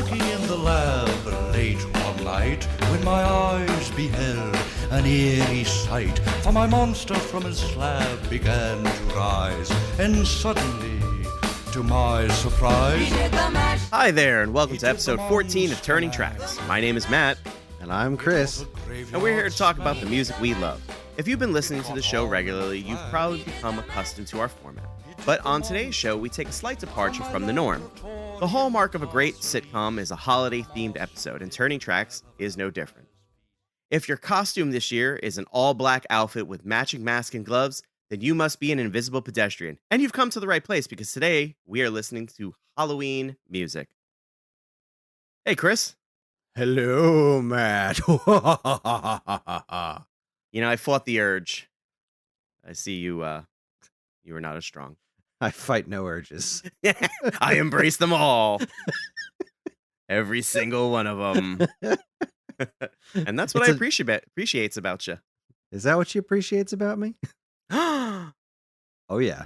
working in the lab late one night when my eyes beheld an eerie sight. For my monster from his slab began to rise, and suddenly, to my surprise... Hi there, and welcome to episode 14 of Turning Tracks. My name is Matt. And I'm Chris. And we're here to talk about the music we love. If you've been listening to the show regularly, you've probably become accustomed to our format. But on today's show, we take a slight departure from the norm. The hallmark of a great sitcom is a holiday-themed episode, and Turning Tracks is no different. If your costume this year is an all-black outfit with matching mask and gloves, then you must be an invisible pedestrian. And you've come to the right place, because today we are listening to Halloween music. Hey, Chris. Hello, Matt. You know, I fought the urge. I see you were not as strong. I fight no urges. I embrace them all. Every single one of them. And that's what appreciates about you. Is that what she appreciates about me? Oh, yeah.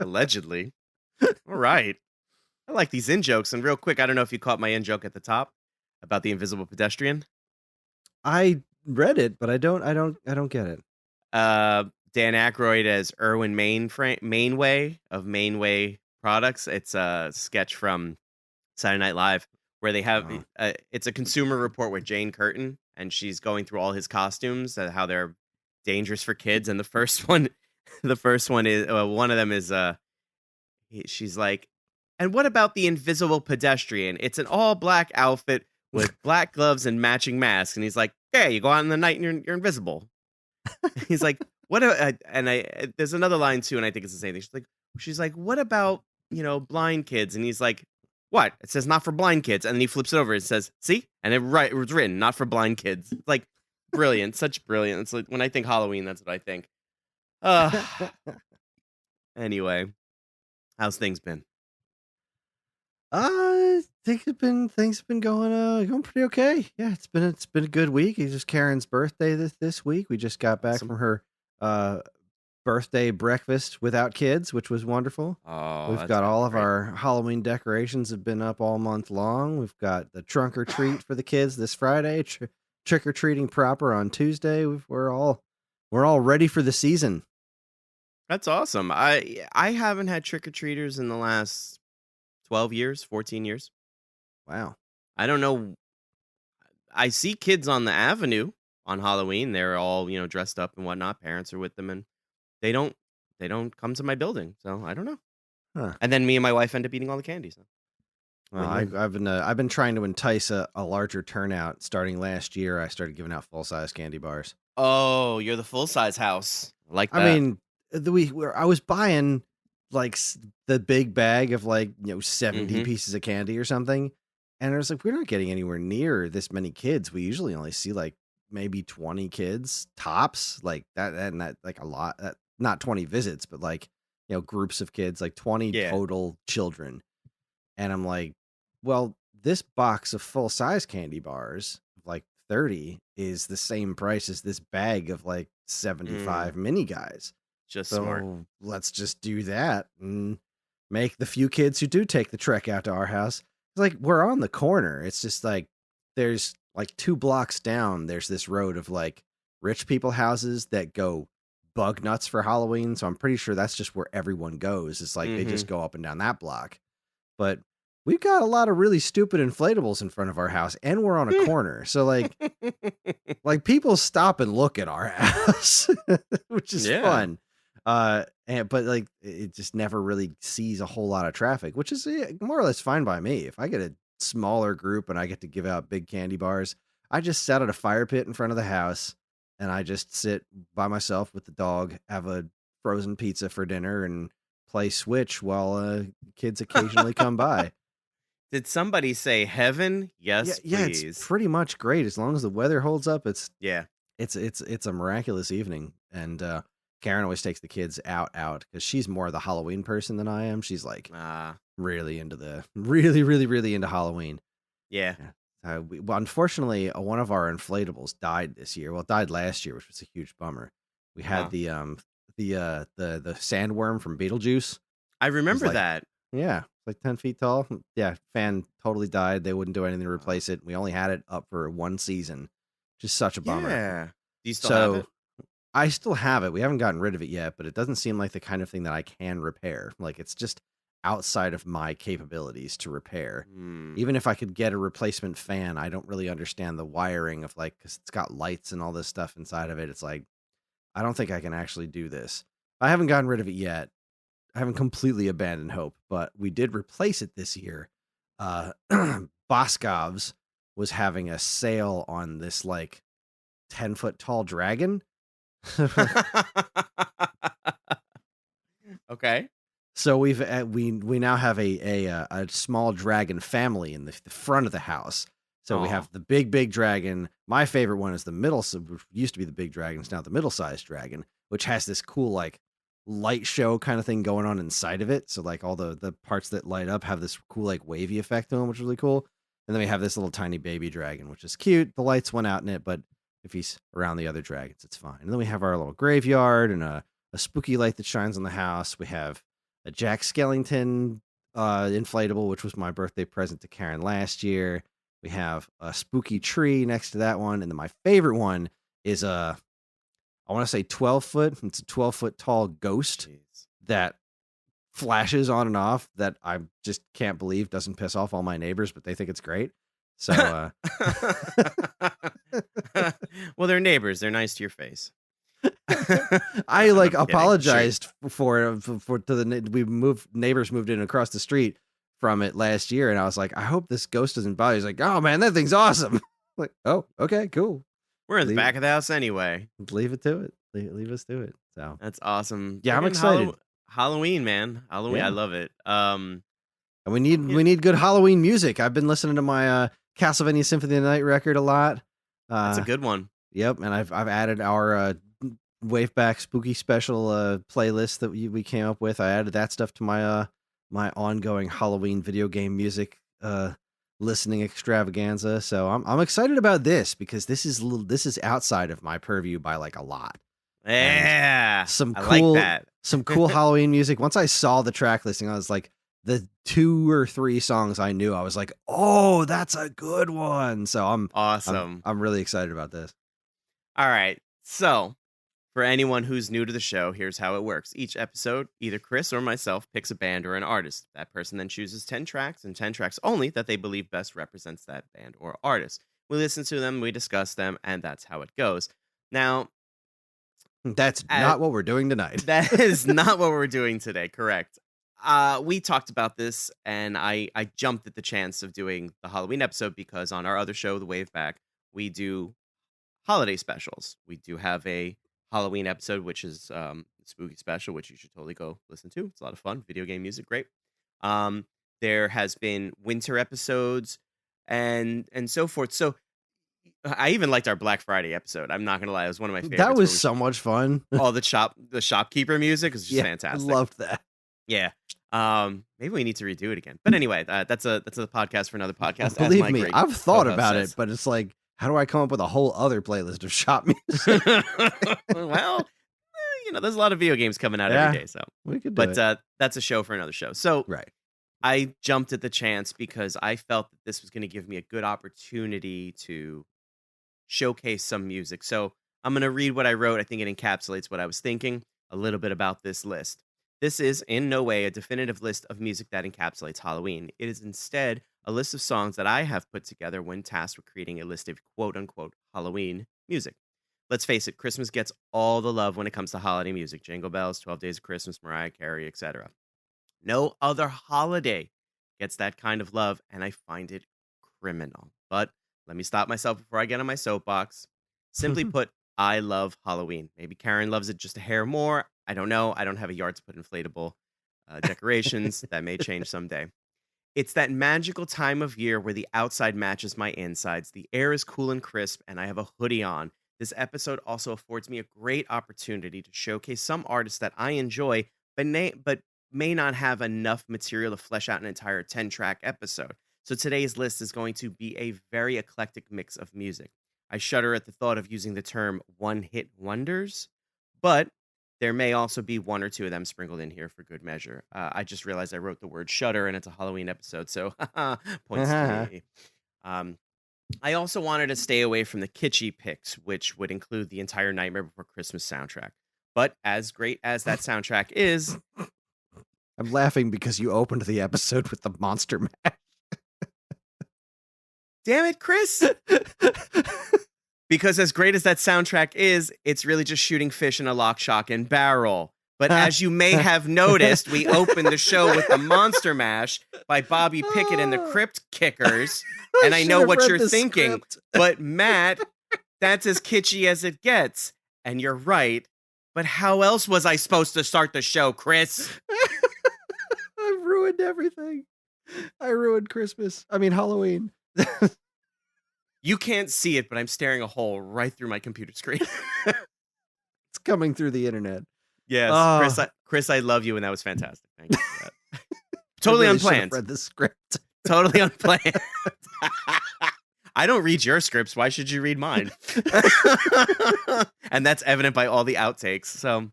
Allegedly. All right. I like these in-jokes. And real quick, I don't know if you caught my in-joke at the top about the invisible pedestrian. I read it, but I don't get it. Dan Aykroyd as Erwin Mainway of Mainway Products. It's a sketch from Saturday Night Live where they have it's a consumer report with Jane Curtin, and she's going through all his costumes and how they're dangerous for kids. And the first one is one of them is she's like, and what about the invisible pedestrian? It's an all black outfit with black gloves and matching masks. And he's like, yeah, you go out in the night and you're invisible. He's like, there's another line too, and I think it's the same thing. She's like, what about, blind kids? And he's like, what? It says not for blind kids. And then he flips it over. It says, see? And it was written, not for blind kids. It's like brilliant, such brilliant. It's like when I think Halloween, that's what I think. Anyway, how's things been? Things have been going pretty okay. Yeah, it's been a good week. It's just Karen's birthday this week. We just got back from her birthday breakfast without kids, which was wonderful. Oh, we've got all of our Halloween decorations have been up all month long. We've got the trunk or treat for the kids this Friday, trick or treating proper on Tuesday. We're all ready for the season. That's awesome. I haven't had trick or treaters in the last 12 years, 14 years. Wow. I don't know. I see kids on the avenue on Halloween. They're all, dressed up and whatnot. Parents are with them, and they don't come to my building. So I don't know. Huh. And then me and my wife end up eating all the candy. So. Well, I've been trying to entice a larger turnout. Starting last year, I started giving out full-size candy bars. Oh, you're the full-size house. I like that. I mean, I was buying like the big bag of 70 pieces of candy or something. And I was like, we're not getting anywhere near this many kids. We usually only see maybe 20 kids tops, like that, and that like a lot, not 20 visits, but groups of kids, 20 total children. And I'm like, well, this box of full size candy bars, 30, is the same price as this bag of 75 mini guys. Just so smart. Let's just do that and make the few kids who do take the trek out to our house. It's we're on the corner. It's just there's 2 blocks down. There's this road of rich people houses that go bug nuts for Halloween. So I'm pretty sure that's just where everyone goes. It's they just go up and down that block. But we've got a lot of really stupid inflatables in front of our house, and we're on a corner. So people stop and look at our house, which is fun. But it just never really sees a whole lot of traffic, which is more or less fine by me. If I get a smaller group and I get to give out big candy bars, I just sat at a fire pit in front of the house and I just sit by myself with the dog, have a frozen pizza for dinner, and play Switch while kids occasionally come by. Did somebody say heaven? Yes, yeah, please. It's pretty much great as long as the weather holds up. It's a miraculous evening, and Karen always takes the kids out because she's more the Halloween person than I am. She's really into really into Halloween. Yeah. Unfortunately, one of our inflatables died this year. Well, it died last year, which was a huge bummer. We had the sandworm from Beetlejuice. I remember that. Yeah. like 10 feet tall. Yeah, fan totally died. They wouldn't do anything to replace it. We only had it up for one season, which is such a bummer. Yeah. Do you still have So it? I still have it. We haven't gotten rid of it yet, but it doesn't seem like the kind of thing that I can repair. Like it's just outside of my capabilities to repair. Even if I could get a replacement fan, I don't really understand the wiring of like, because it's got lights and all this stuff inside of it. It's like, I don't think I can actually do this. I haven't gotten rid of it yet. I haven't completely abandoned hope, but we did replace it this year. Boscov's was having a sale on this like 10-foot tall dragon. Okay. So we now have a small dragon family in the front of the house. So we have the big dragon. My favorite one is the middle. So used to be the big dragon. It's now the middle-sized dragon, which has this cool like light show kind of thing going on inside of it. So like all the parts that light up have this cool like wavy effect to them, which is really cool. And then we have this little tiny baby dragon, which is cute. The lights went out in it, but if he's around the other dragons, it's fine. And then we have our little graveyard and a spooky light that shines on the house. We have a Jack Skellington inflatable, which was my birthday present to Karen last year. We have a spooky tree next to that one. And then my favorite one is I want to say 12 foot. It's a 12-foot tall ghost that flashes on and off that I just can't believe doesn't piss off all my neighbors, but they think it's great. So, well, they're neighbors. They're nice to your face. I like apologized for to the neighbors moved in across the street from it last year, and I was like, I hope this ghost doesn't bother. He's like, oh man, that thing's awesome. Like, oh, okay, cool. We're in the back of the house anyway. Leave it to it. Leave us to it. So that's awesome. Yeah, I'm excited. Halloween, man. Halloween, yeah. I love it. And we need good Halloween music. I've been listening to my Castlevania Symphony of the Night record a lot. That's a good one. Yep, and I've added our Waveback Spooky Special playlist that we came up with. I added that stuff to my my ongoing Halloween video game music listening extravaganza. So I'm excited about this because this is outside of my purview by like a lot. Yeah, some cool Halloween music. Once I saw the track listing, I was like, the 2 or 3 songs I knew, I was like, oh, that's a good one. So I'm awesome. I'm really excited about this. All right. So for anyone who's new to the show, here's how it works. Each episode, either Chris or myself picks a band or an artist. That person then chooses 10 tracks and 10 tracks only that they believe best represents that band or artist. We listen to them, we discuss them, and that's how it goes. Now, that's not what we're doing tonight. That is not what we're doing today. Correct. We talked about this, and I jumped at the chance of doing the Halloween episode because on our other show, The Wave Back, we do holiday specials. We do have a Halloween episode, which is Spooky Special, which you should totally go listen to. It's a lot of fun. Video game music, great. There has been winter episodes and so forth. So I even liked our Black Friday episode. I'm not gonna lie, it was one of my favorites. That was so much fun. All the shopkeeper music is just fantastic. I loved that. Yeah. Maybe we need to redo it again. But anyway, that's a podcast for another podcast. Believe me, I've thought about it, but it's like, how do I come up with a whole other playlist of shop music? Well, there's a lot of video games coming out every day, so we could do it. That's a show for another show. So right. I jumped at the chance because I felt that this was going to give me a good opportunity to showcase some music. So I'm going to read what I wrote. I think it encapsulates what I was thinking a little bit about this list. This is in no way a definitive list of music that encapsulates Halloween. It is instead a list of songs that I have put together when tasked with creating a list of quote-unquote Halloween music. Let's face it, Christmas gets all the love when it comes to holiday music. Jingle Bells, 12 Days of Christmas, Mariah Carey, etc. No other holiday gets that kind of love, and I find it criminal. But let me stop myself before I get on my soapbox. Simply put, I love Halloween. Maybe Karen loves it just a hair more. I don't know. I don't have a yard to put inflatable decorations. That may change someday. It's that magical time of year where the outside matches my insides. The air is cool and crisp, and I have a hoodie on. This episode also affords me a great opportunity to showcase some artists that I enjoy, but may not have enough material to flesh out an entire 10-track episode. So today's list is going to be a very eclectic mix of music. I shudder at the thought of using the term one-hit wonders, but There may also be one or two of them sprinkled in here for good measure. I just realized I wrote the word Shudder, and it's a Halloween episode, so points to me. I also wanted to stay away from the kitschy picks, which would include the entire Nightmare Before Christmas soundtrack. But as great as that soundtrack is... I'm laughing because you opened the episode with the Monster Mash. Damn it, Chris! Because as great as that soundtrack is, it's really just shooting fish in a lock, shock, and barrel. But as you may have noticed, we opened the show with the Monster Mash by Bobby Pickett and the Crypt-Kickers. And I know what you're thinking, but Matt, that's as kitschy as it gets. And you're right. But how else was I supposed to start the show, Chris? I ruined everything. I ruined Christmas. I mean, Halloween. You can't see it, but I'm staring a hole right through my computer screen. It's coming through the internet. Yes, Chris, I love you, and that was fantastic. Thank you for that. Totally really unplanned. Read the script. Totally unplanned. I don't read your scripts. Why should you read mine? And that's evident by all the outtakes. So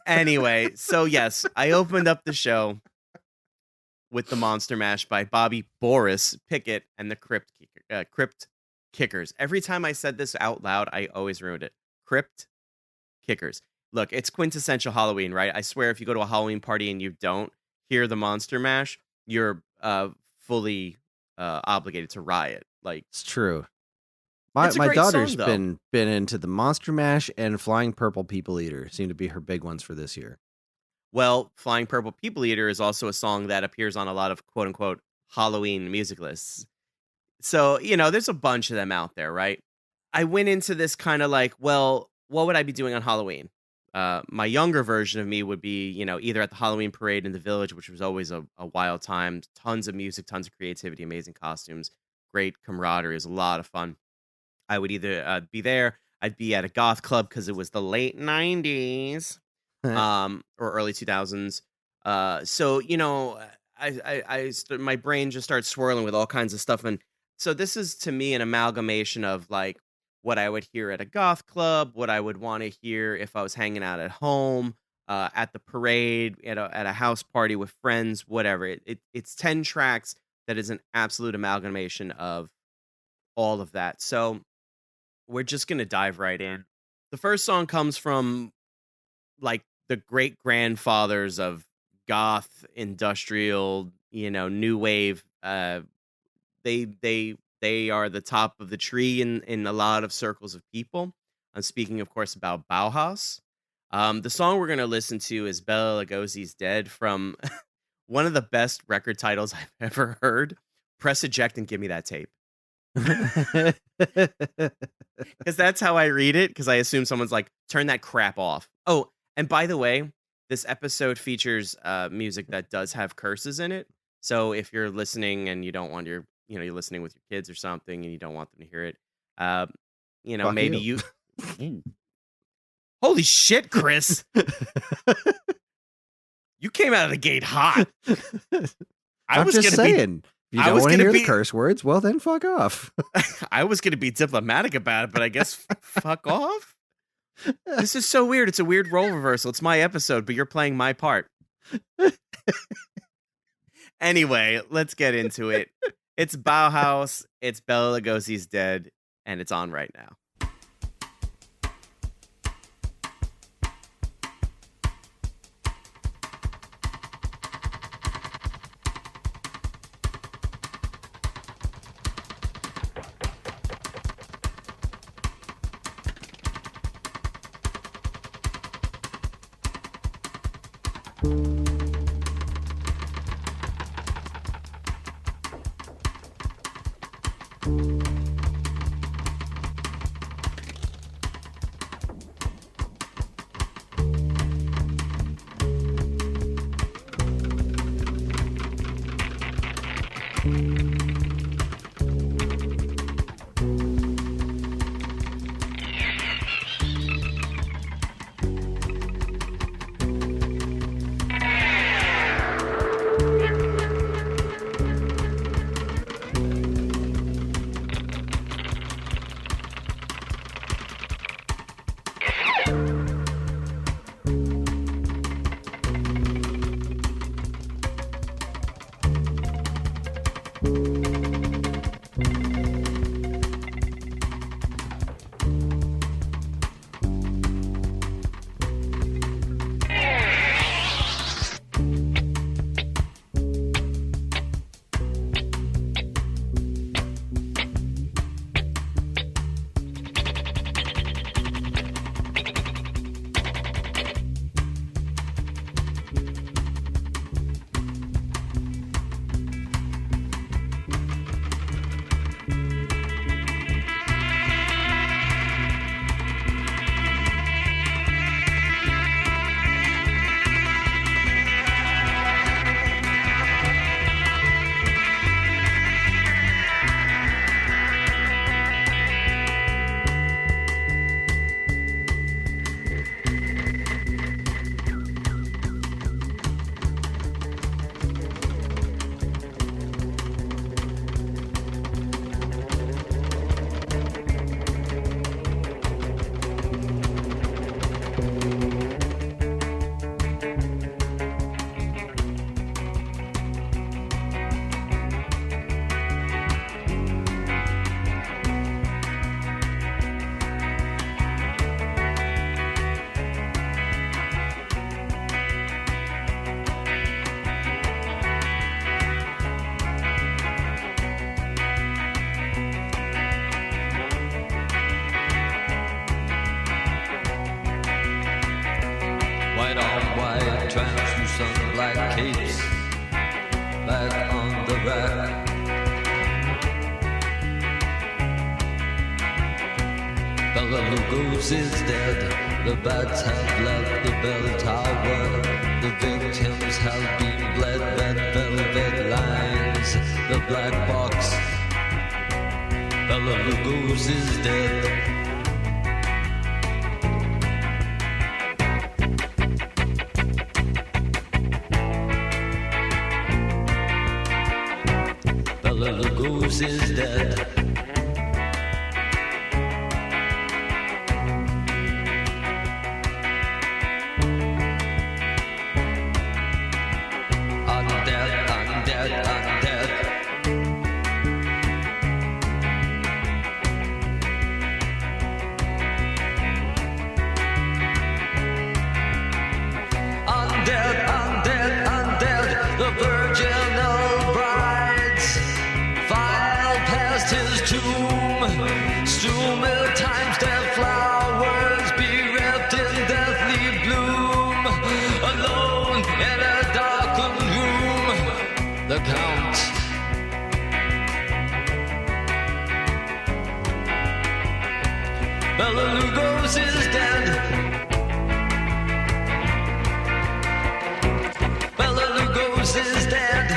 anyway, so yes, I opened up the show with the Monster Mash by Boris, Pickett, and the Crypt-Kickers. Every time I said this out loud, I always ruined it. Crypt-Kickers. Look, it's quintessential Halloween, right? I swear if you go to a Halloween party and you don't hear the Monster Mash, you're fully obligated to riot. Like, it's true. My daughter's been into the Monster Mash and Flying Purple People Eater. Seem to be her big ones for this year. Well, Flying Purple People Eater is also a song that appears on a lot of quote-unquote Halloween music lists. So, there's a bunch of them out there, right? I went into this kind of like, well, what would I be doing on Halloween? My younger version of me would be, either at the Halloween parade in the village, which was always a wild time. Tons of music, tons of creativity, amazing costumes, great camaraderie. It was a lot of fun. I would either be there. I'd be at a goth club because it was the late 90s. Or early 2000s. So, my brain just starts swirling with all kinds of stuff. And so this is, to me, an amalgamation of like what I would hear at a goth club, what I would want to hear if I was hanging out at home, at the parade, at a house party with friends, whatever. It's 10 tracks that is an absolute amalgamation of all of that. So we're just going to dive right in. The first song comes from like the great grandfathers of goth, industrial, new wave. They are the top of the tree in a lot of circles of people. I'm speaking, of course, about Bahaus. The song we're going to listen to is Bela Lugosi's Dead from one of the best record titles I've ever heard. Press eject and give me that tape. Because that's how I read it, because I assume someone's like, turn that crap off. Oh, and by the way, this episode features music that does have curses in it. So if you're listening and you don't want you're listening with your kids or something and you don't want them to hear it, maybe you. Holy shit, Chris! You came out of the gate hot. I'm just saying. If you don't want to hear the curse words, well, then fuck off. I was going to be diplomatic about it, but I guess fuck off? This is so weird. It's a weird role reversal. It's my episode, but you're playing my part. Anyway, let's get into it. It's Bahaus, it's Bela Lugosi's Dead, and it's on right now. White on white, translucent black capes, back on the rack. Bela Lugosi's dead, the bats have left the bell tower. The victims have been bled, red velvet lines, the black box. Bela Lugosi's dead. Is dead. I'm dead, I'm dead, I'm dead. I'm dead, I'm dead, I'm dead. The virginal brides file past his tomb. Stoom at times their flowers bereft in deathly bloom. Alone in a darkened room, the Count. Bela Lugosi is dead. Bela Lugosi is dead.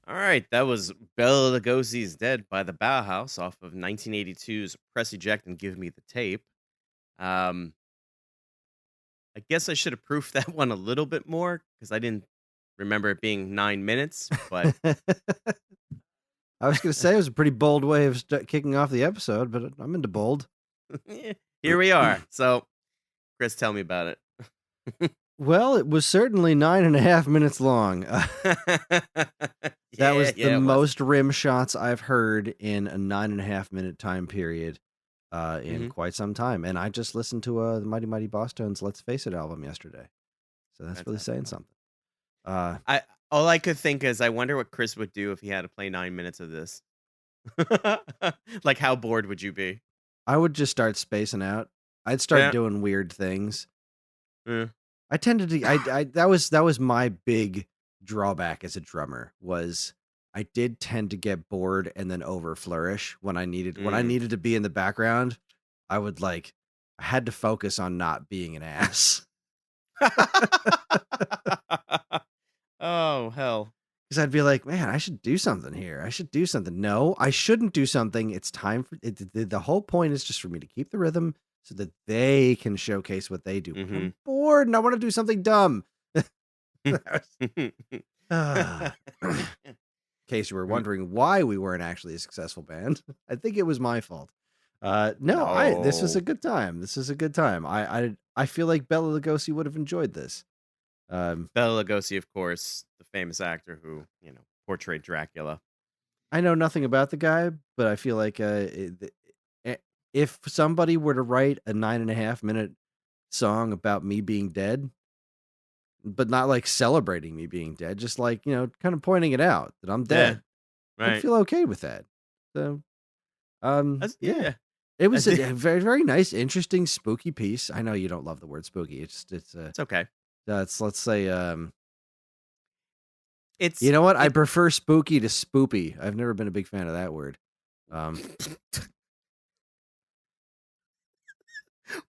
All right, that was Bela Lugosi's Dead by the Bahaus off of 1982's Press Eject and Give Me the Tape. I guess I should have proofed that one a little bit more because I didn't remember it being 9 minutes, but I was going to say it was a pretty bold way of kicking off the episode, but I'm into bold. here we are. So, Chris, tell me about it. Well, it was certainly 9.5 minutes long. That was the most rim shots I've heard in a 9.5 minute time period in quite some time. And I just listened to the Mighty Mighty Boss Tones Let's Face It album yesterday. So that's really saying something. All I could think is I wonder what Chris would do if he had to play 9 minutes of this. Like, how bored would you be? I would just start spacing out. I'd start doing weird things. Yeah. I tended to. That was my big drawback as a drummer. Was I did tend to get bored and then over flourish when I needed to be in the background. I would I had to focus on not being an ass. Oh hell! Because I'd be like, man, I should do something here. I should do something. No, I shouldn't do something. It's time for it. The whole point is just for me to keep the rhythm so that they can showcase what they do. I'm bored and I want to do something dumb. In case you were wondering why we weren't actually a successful band, I think it was my fault. This was a good time. This is a good time. I feel like Bela Lugosi would have enjoyed this. Bela Lugosi, of course, the famous actor who portrayed Dracula. I know nothing about the guy, but I feel like if somebody were to write a 9.5 minute song about me being dead, but not celebrating me being dead, just kind of pointing it out that I'm dead, right? I feel okay with that. So, yeah. It was a very, very nice, interesting, spooky piece. I know you don't love the word spooky. It's okay. Let's say, it's you know what? I prefer spooky to spoopy. I've never been a big fan of that word.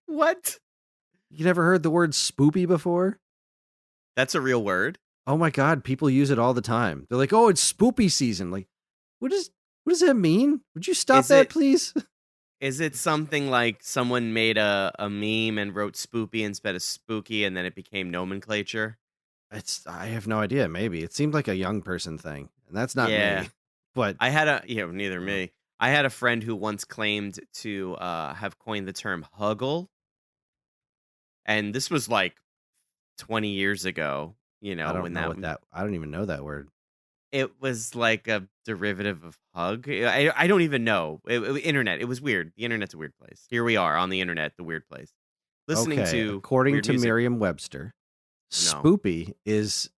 What? You never heard the word spoopy before? That's a real word. Oh my God, people use it all the time. They're like, "Oh, it's spoopy season." Like, what does that mean? Would you stop that, please? Is it something like someone made a meme and wrote spoopy instead of spooky, and then it became nomenclature? I have no idea. Maybe it seemed like a young person thing, and that's not me. But I had neither me. I had a friend who once claimed to have coined the term "huggle," and this was 20 years ago. I don't even know that word. It was like a derivative of hug. I don't even know. Internet. It was weird. The internet's a weird place. Here we are on the internet, the weird place. Listening to according to Merriam-Webster, spoopy is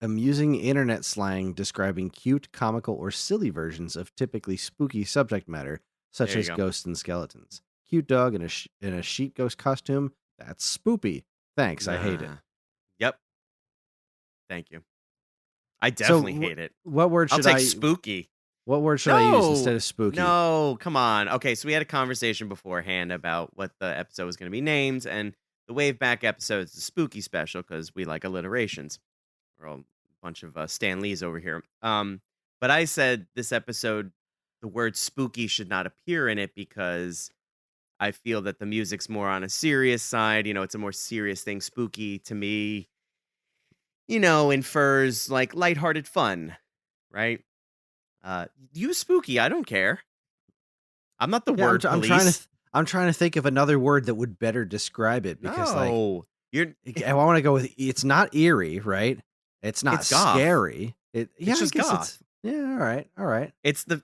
amusing internet slang describing cute, comical, or silly versions of typically spooky subject matter, such There you as go. ghosts and skeletons. Cute dog in a sheet ghost costume. That's spoopy. Thanks, I hate it. Yep. Thank you. I definitely hate it. What word I'll should take I? spooky. What word should I use instead of spooky? No, come on. Okay, so we had a conversation beforehand about what the episode was going to be named, and the Wave Back episode is the spooky special because we like alliterations. We're all a bunch of Stan Lees over here. But I said this episode, the word spooky should not appear in it because I feel that the music's more on a serious side. It's a more serious thing. Spooky to me, infers like lighthearted fun, right? Use spooky. I don't care. I'm not the word police. I'm trying to think of another word that would better describe it because I want to go with it's not eerie, right? It's not scary. It's just goth. All right. It's the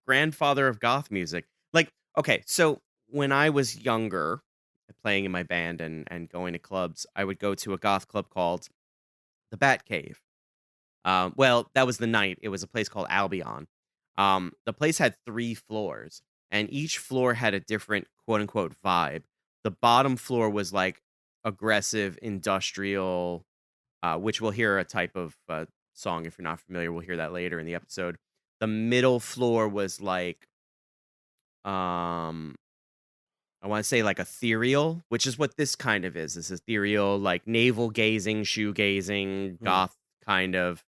grandfather of goth music. Like, okay, so when I was younger, playing in my band and going to clubs, I would go to a goth club called the Bat Cave. Well, that was the night. It was a place called Albion. The place had 3 floors, and each floor had a different quote unquote vibe. The bottom floor was like aggressive industrial, which we'll hear a type of song. If you're not familiar, we'll hear that later in the episode. The middle floor was like, I want to say like ethereal, which is what this kind of is. This ethereal, like navel gazing, shoe gazing, goth kind of,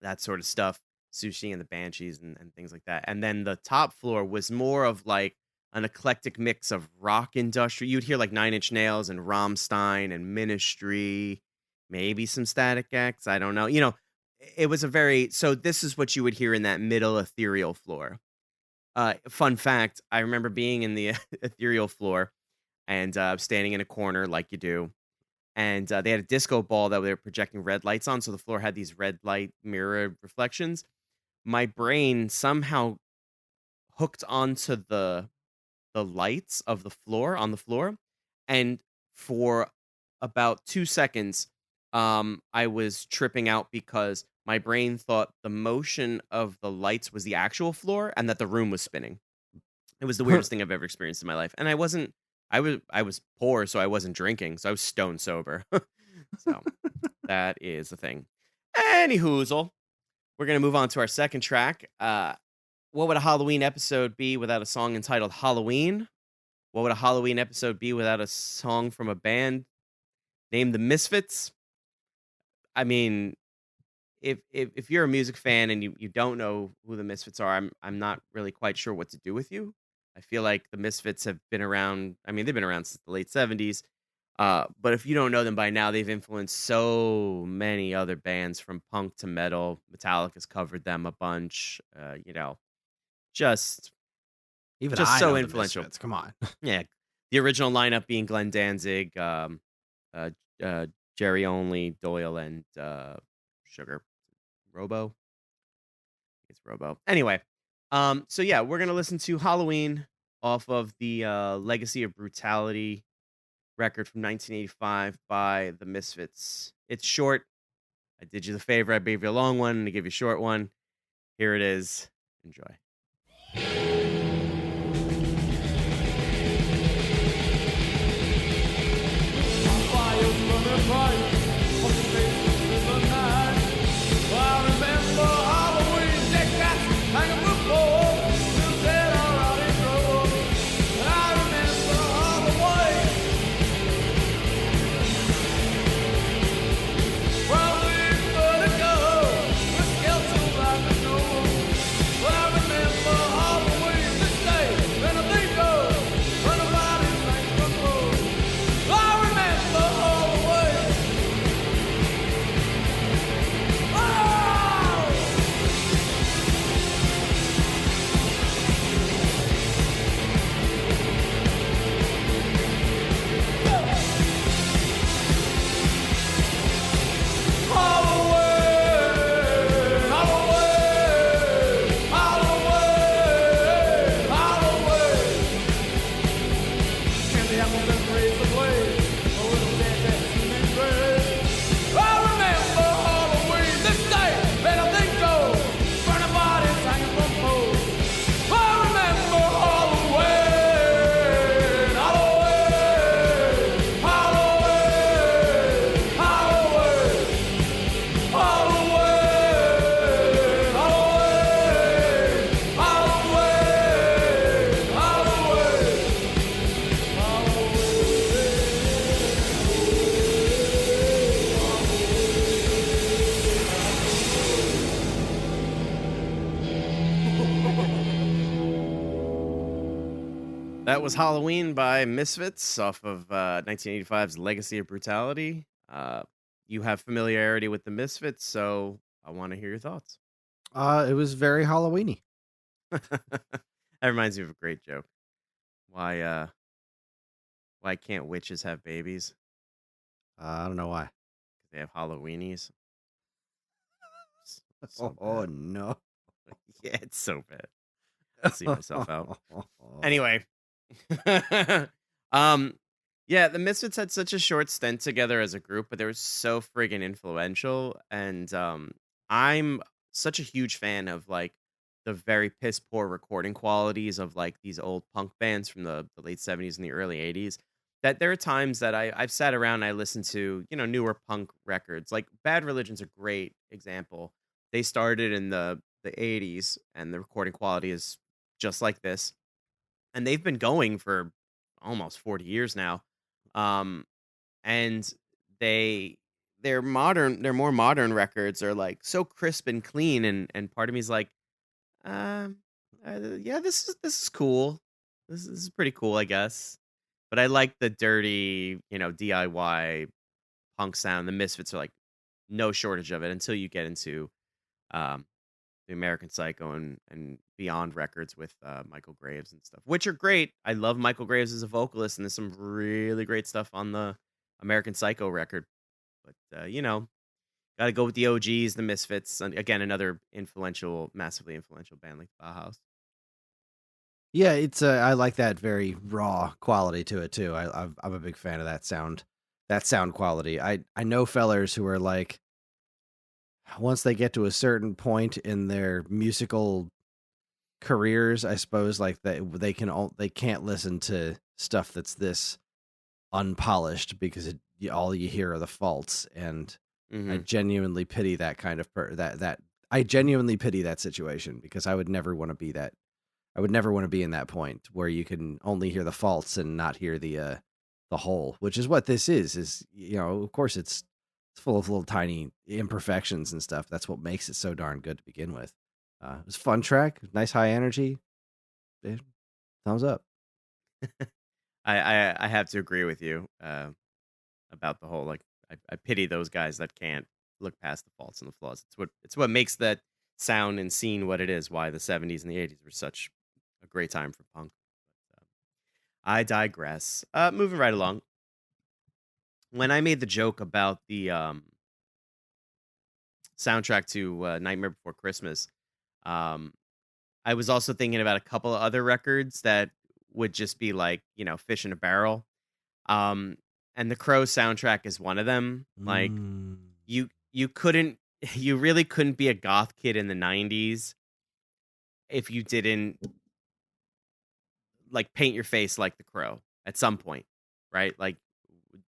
that sort of stuff. Sushi and the Banshees and things like that. And then the top floor was more of like an eclectic mix of rock industrial. You'd hear like 9 Inch Nails and Rammstein and Ministry, maybe some Static X. I don't know. It was so this is what you would hear in that middle ethereal floor. Fun fact, I remember being in the ethereal floor and standing in a corner like you do. And they had a disco ball that they were projecting red lights on. So the floor had these red light mirror reflections. My brain somehow hooked onto the lights of the floor on the floor. And for about 2 seconds, I was tripping out because my brain thought the motion of the lights was the actual floor and that the room was spinning. It was the weirdest thing I've ever experienced in my life. And I was poor, so I wasn't drinking, so I was stone sober. So that is the thing. Anyhoozle, we're going to move on to our second track. What would a Halloween episode be without a song entitled Halloween? What would a Halloween episode be without a song from a band named the Misfits? I mean, if you're a music fan and you don't know who the Misfits are, I'm not really quite sure what to do with you. I feel like the Misfits have been around. I mean, they've been around since the late 70s. But if you don't know them by now, they've influenced so many other bands from punk to metal. Metallica's covered them a bunch. Just so influential. Misfits. Come on. Yeah. The original lineup being Glenn Danzig, Jerry Only, Doyle, and Sugar. Robo? It's Robo. Anyway. So yeah, we're gonna listen to Halloween off of the Legacy of Brutality record from 1985 by the Misfits. It's short. I did you the favor. I gave you a long one to give you a short one. Here it is. Enjoy. Well, we could go with Skelton like the snow. Well, I remember That was Halloween by Misfits off of 1985's Legacy of Brutality. You have familiarity with the Misfits, so I want to hear your thoughts. It was very Halloweeny. That reminds me of a great joke. Why can't witches have babies? I don't know why. They have Halloweenies. Oh no. Yeah, it's so bad. I'll see myself out. Anyway. Yeah, the Misfits had such a short stint together as a group, but they were so friggin' influential. And I'm such a huge fan of like the very piss poor recording qualities of like these old punk bands from the late 70s and the early 80s. That there are times that I've sat around and I listen to, newer punk records. Like Bad Religion's a great example. They started in the 80s and the recording quality is just like this. And they've been going for almost 40 years now. And their more modern records are like so crisp and clean, and part of me is like, yeah, this is cool. This is pretty cool, I guess. But I like the dirty, DIY punk sound. The Misfits are like no shortage of it until you get into the American Psycho and Beyond records with Michael Graves and stuff, which are great. I love Michael Graves as a vocalist, and there's some really great stuff on the American Psycho record. But got to go with the OGs, the Misfits, and again another massively influential band like Bahaus. Yeah, it's I like that very raw quality to it too. I'm a big fan of that sound quality. I know fellers who are like, once they get to a certain point in their musical careers, I suppose, like they can't listen to stuff that's this unpolished because all you hear are the faults, and I genuinely pity that kind of I genuinely pity that situation, because I would never want to be that. I would never want to be in that point where you can only hear the faults and not hear the whole, which is what this is, of course it's full of little tiny imperfections and stuff. That's what makes it so darn good to begin with. It was a fun track, nice high energy. Thumbs up. I have to agree with you about the whole, like, I pity those guys that can't look past the faults and the flaws. It's what makes that sound and scene what it is. Why the 70s and the 80s were such a great time for punk. I digress. Moving right along. When I made the joke about the soundtrack to Nightmare Before Christmas, I was also thinking about a couple of other records that would just be like, fish in a barrel. And the Crow soundtrack is one of them. Like, you really couldn't be a goth kid in the 90s if you didn't like paint your face like the Crow at some point, right? Like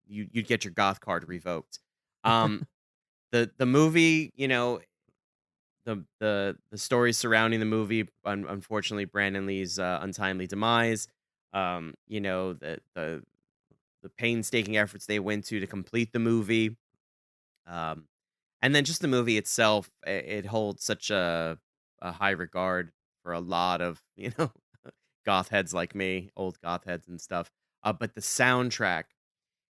you'd get your goth card revoked. The movie, the stories surrounding the movie, unfortunately Brandon Lee's untimely demise, the painstaking efforts they went to complete the movie, and then just the movie itself, it holds such a high regard for a lot of goth heads like me, old goth heads and stuff. But the soundtrack,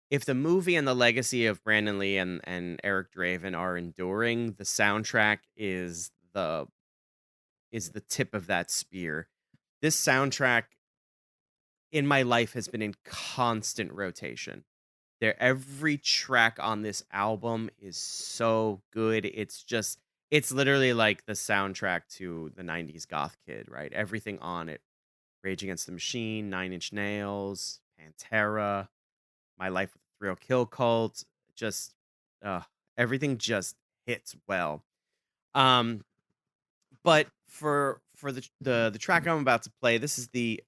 if the movie and the legacy of Brandon Lee and Eric Draven are enduring, the soundtrack is the tip of that spear. This soundtrack in my life has been in constant rotation. Every track on this album is so good. It's literally like the soundtrack to the 90s goth kid, right? Everything on it. Rage Against the Machine, Nine Inch Nails, Pantera, My Life with the Thrill Kill Cult, just everything just hits well. But for the track I'm about to play, this is the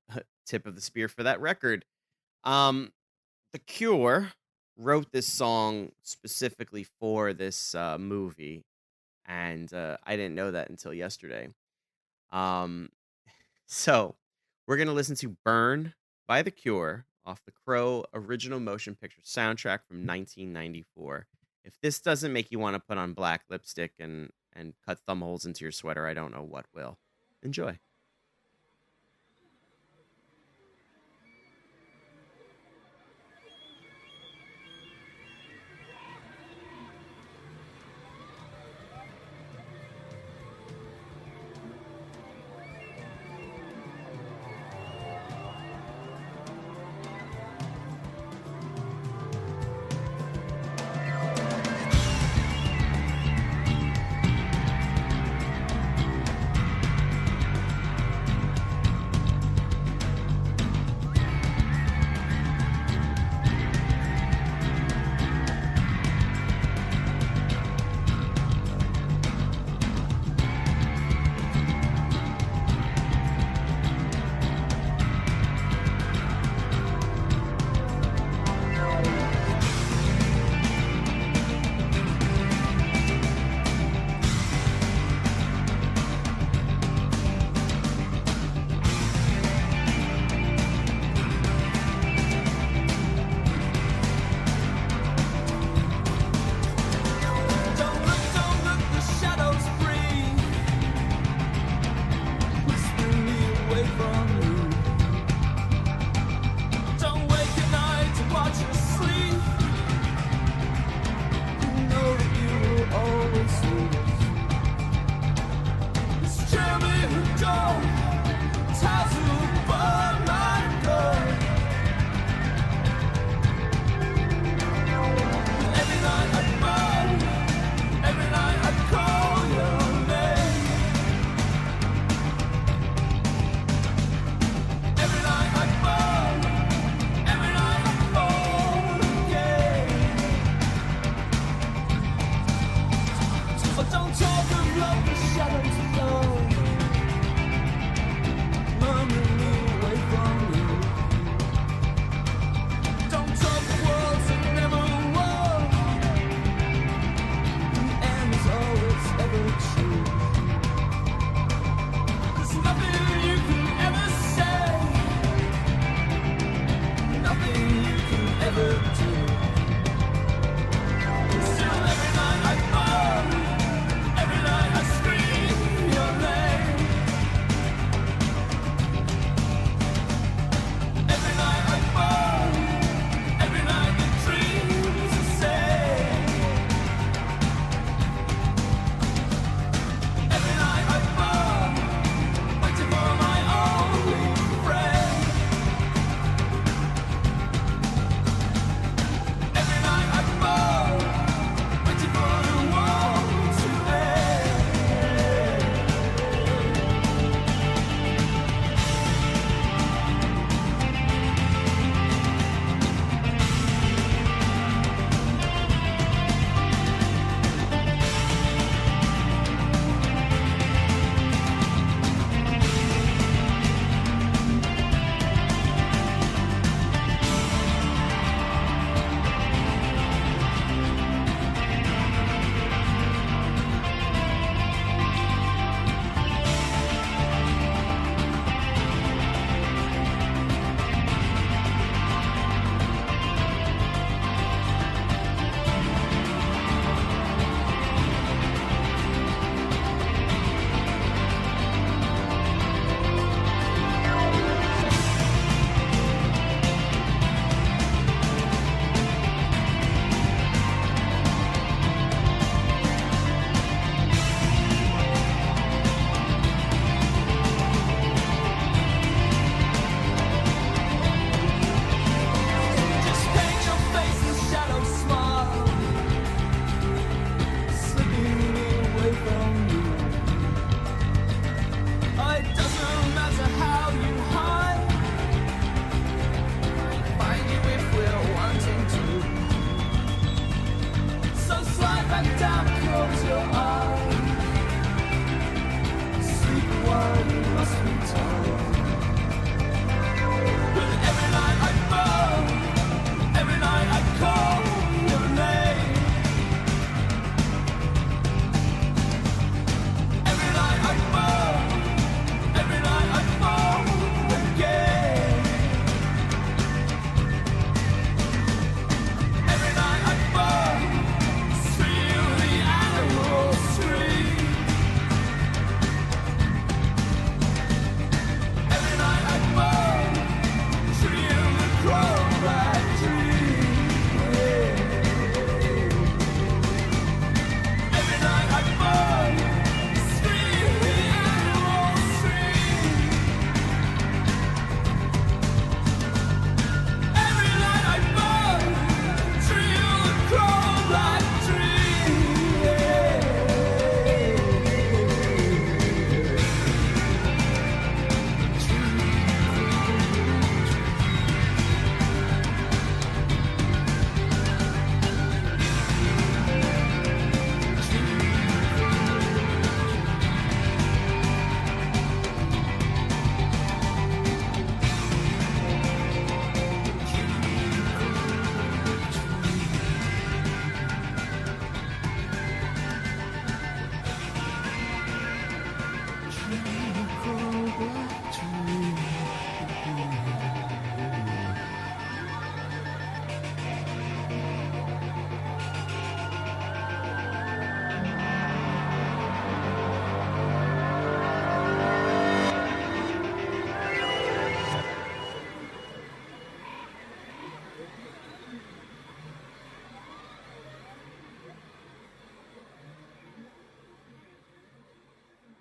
tip of the spear for that record. The Cure wrote this song specifically for this movie, and I didn't know that until yesterday. So we're gonna listen to "Burn" by The Cure off the Crow original motion picture soundtrack from 1994. If this doesn't make you want to put on black lipstick and cut thumb holes into your sweater, I don't know what will. Enjoy.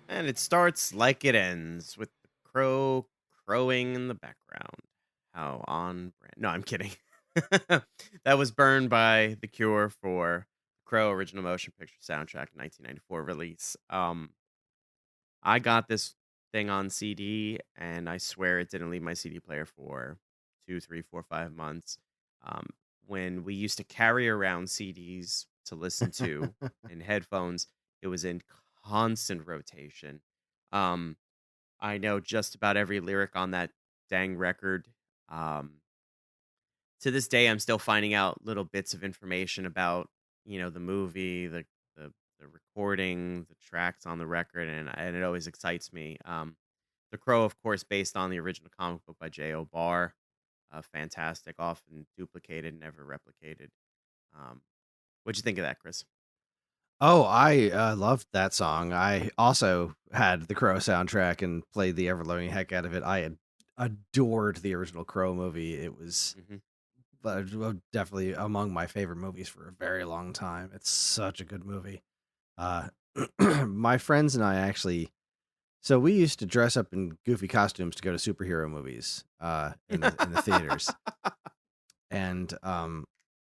And it starts like it ends, with the crow crowing in the background. How on brand. No, I'm kidding. That was burned by The Cure for Crow original motion picture soundtrack 1994 release. I got this thing on CD, and I swear it didn't leave my CD player for 2, 3, 4, 5 months. Um, when we used to carry around CDs to listen to in headphones, it was in constant rotation. Um, I know just about every lyric on that dang record. Um, to this day, I'm still finding out little bits of information about, the movie, the recording, the tracks on the record, and it always excites me. The Crow, of course, based on the original comic book by J.O. Barr, fantastic, often duplicated, never replicated. What'd you think of that, Chris? Oh, I loved that song. I also had the Crow soundtrack and played the ever-loving heck out of it. I had adored the original Crow movie. It was definitely among my favorite movies for a very long time. It's such a good movie. My friends and I actually, so we used to dress up in goofy costumes to go to superhero movies in the theaters. And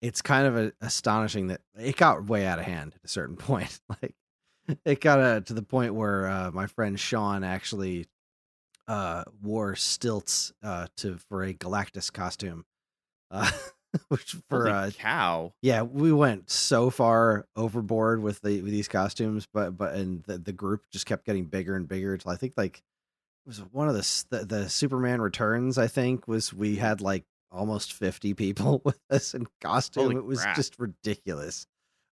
it's kind of astonishing that it got way out of hand at a certain point. Like it got to the point where my friend Sean actually wore stilts for a Galactus costume. Which for Holy cow. Yeah, we went so far overboard with these costumes, but the group just kept getting bigger and bigger until I think like it was one of the Superman Returns. I think we had like almost 50 people with us in costume. Holy it was crap. just ridiculous.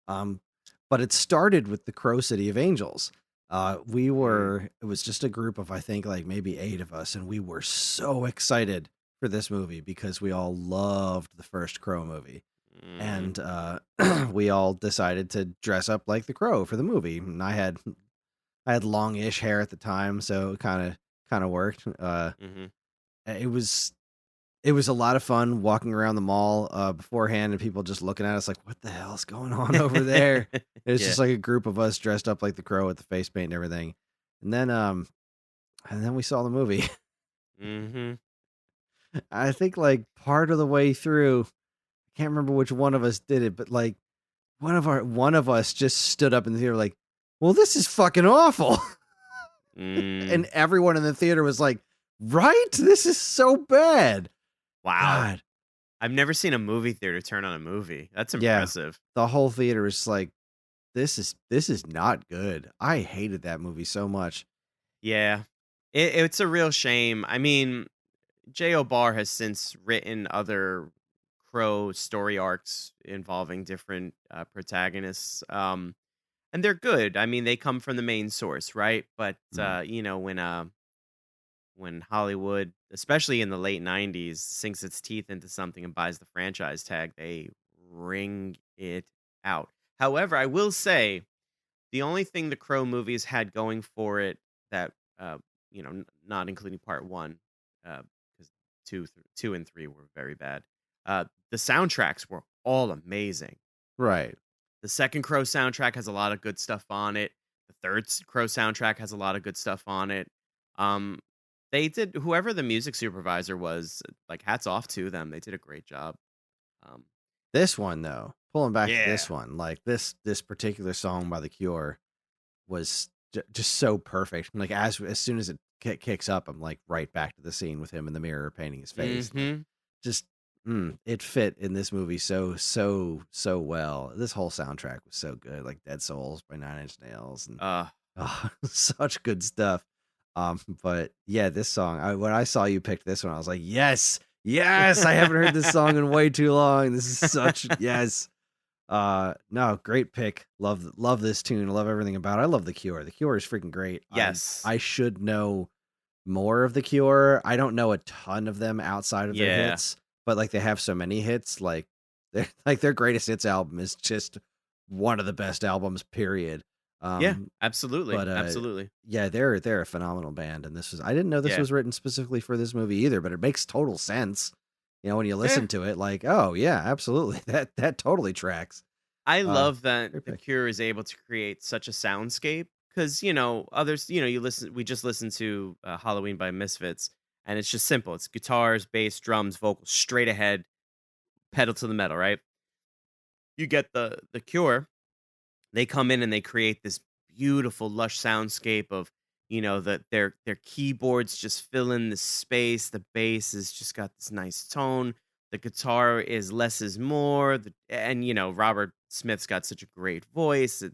But it started with the Crow City of Angels. It was just a group of, I think, like maybe 8 of us, and we were so excited for this movie because we all loved the first Crow movie. And we all decided to dress up like the Crow for the movie. And I had longish hair at the time, so it kind of worked. It was a lot of fun walking around the mall beforehand, and people just looking at us like, "What the hell's going on over there?" It was just like a group of us dressed up like the Crow with the face paint and everything. And then we saw the movie. I think like part of the way through, I can't remember which one of us did it, but like one of us just stood up in the theater like, "Well, this is fucking awful." And everyone in the theater was like, "Right? This is so bad." Wow. God. I've never seen a movie theater turn on a movie. That's impressive. The whole theater is like, this is not good. I hated that movie so much. Yeah. It's a real shame. I mean, J.O. Barr has since written other Crow story arcs involving different protagonists. And they're good. I mean, they come from the main source, right? But, when Hollywood, especially in the late 90s, sinks its teeth into something and buys the franchise tag, they wring it out. However, I will say the only thing the Crow movies had going for it that, not including part 1, because 2 and 3 were very bad. The soundtracks were all amazing. Right. The second Crow soundtrack has a lot of good stuff on it. The third Crow soundtrack has a lot of good stuff on it. They did, whoever the music supervisor was, like, hats off to them. They did a great job. This one though, pulling back to this one, like this particular song by The Cure was just so perfect. Like as soon as it kicks up, I'm like right back to the scene with him in the mirror painting his face. Like, just it fit in this movie so well. This whole soundtrack was so good, like Dead Souls by 9 Inch Nails, and such good stuff. But yeah, this song, when I saw you pick this one, I was like, yes, I haven't heard this song in way too long. This is such yes. No, great pick. Love this tune. Love everything about it. I love The Cure. The Cure is freaking great. Yes. I should know more of The Cure. I don't know a ton of them outside of their hits, but like they have so many hits. Like their greatest hits album is just one of the best albums, period. Yeah, absolutely. Absolutely. Yeah, they're a phenomenal band. And I didn't know this was written specifically for this movie either, but it makes total sense. When you listen to it, like, oh yeah, absolutely. That totally tracks. I love that The Cure is able to create such a soundscape because others, we just listened to Halloween by Misfits, and it's just simple. It's guitars, bass, drums, vocals, straight ahead, pedal to the metal, right? You get the Cure. They come in and they create this beautiful, lush soundscape of, their keyboards just fill in the space. The bass has just got this nice tone. The guitar is less is more. And Robert Smith's got such a great voice. It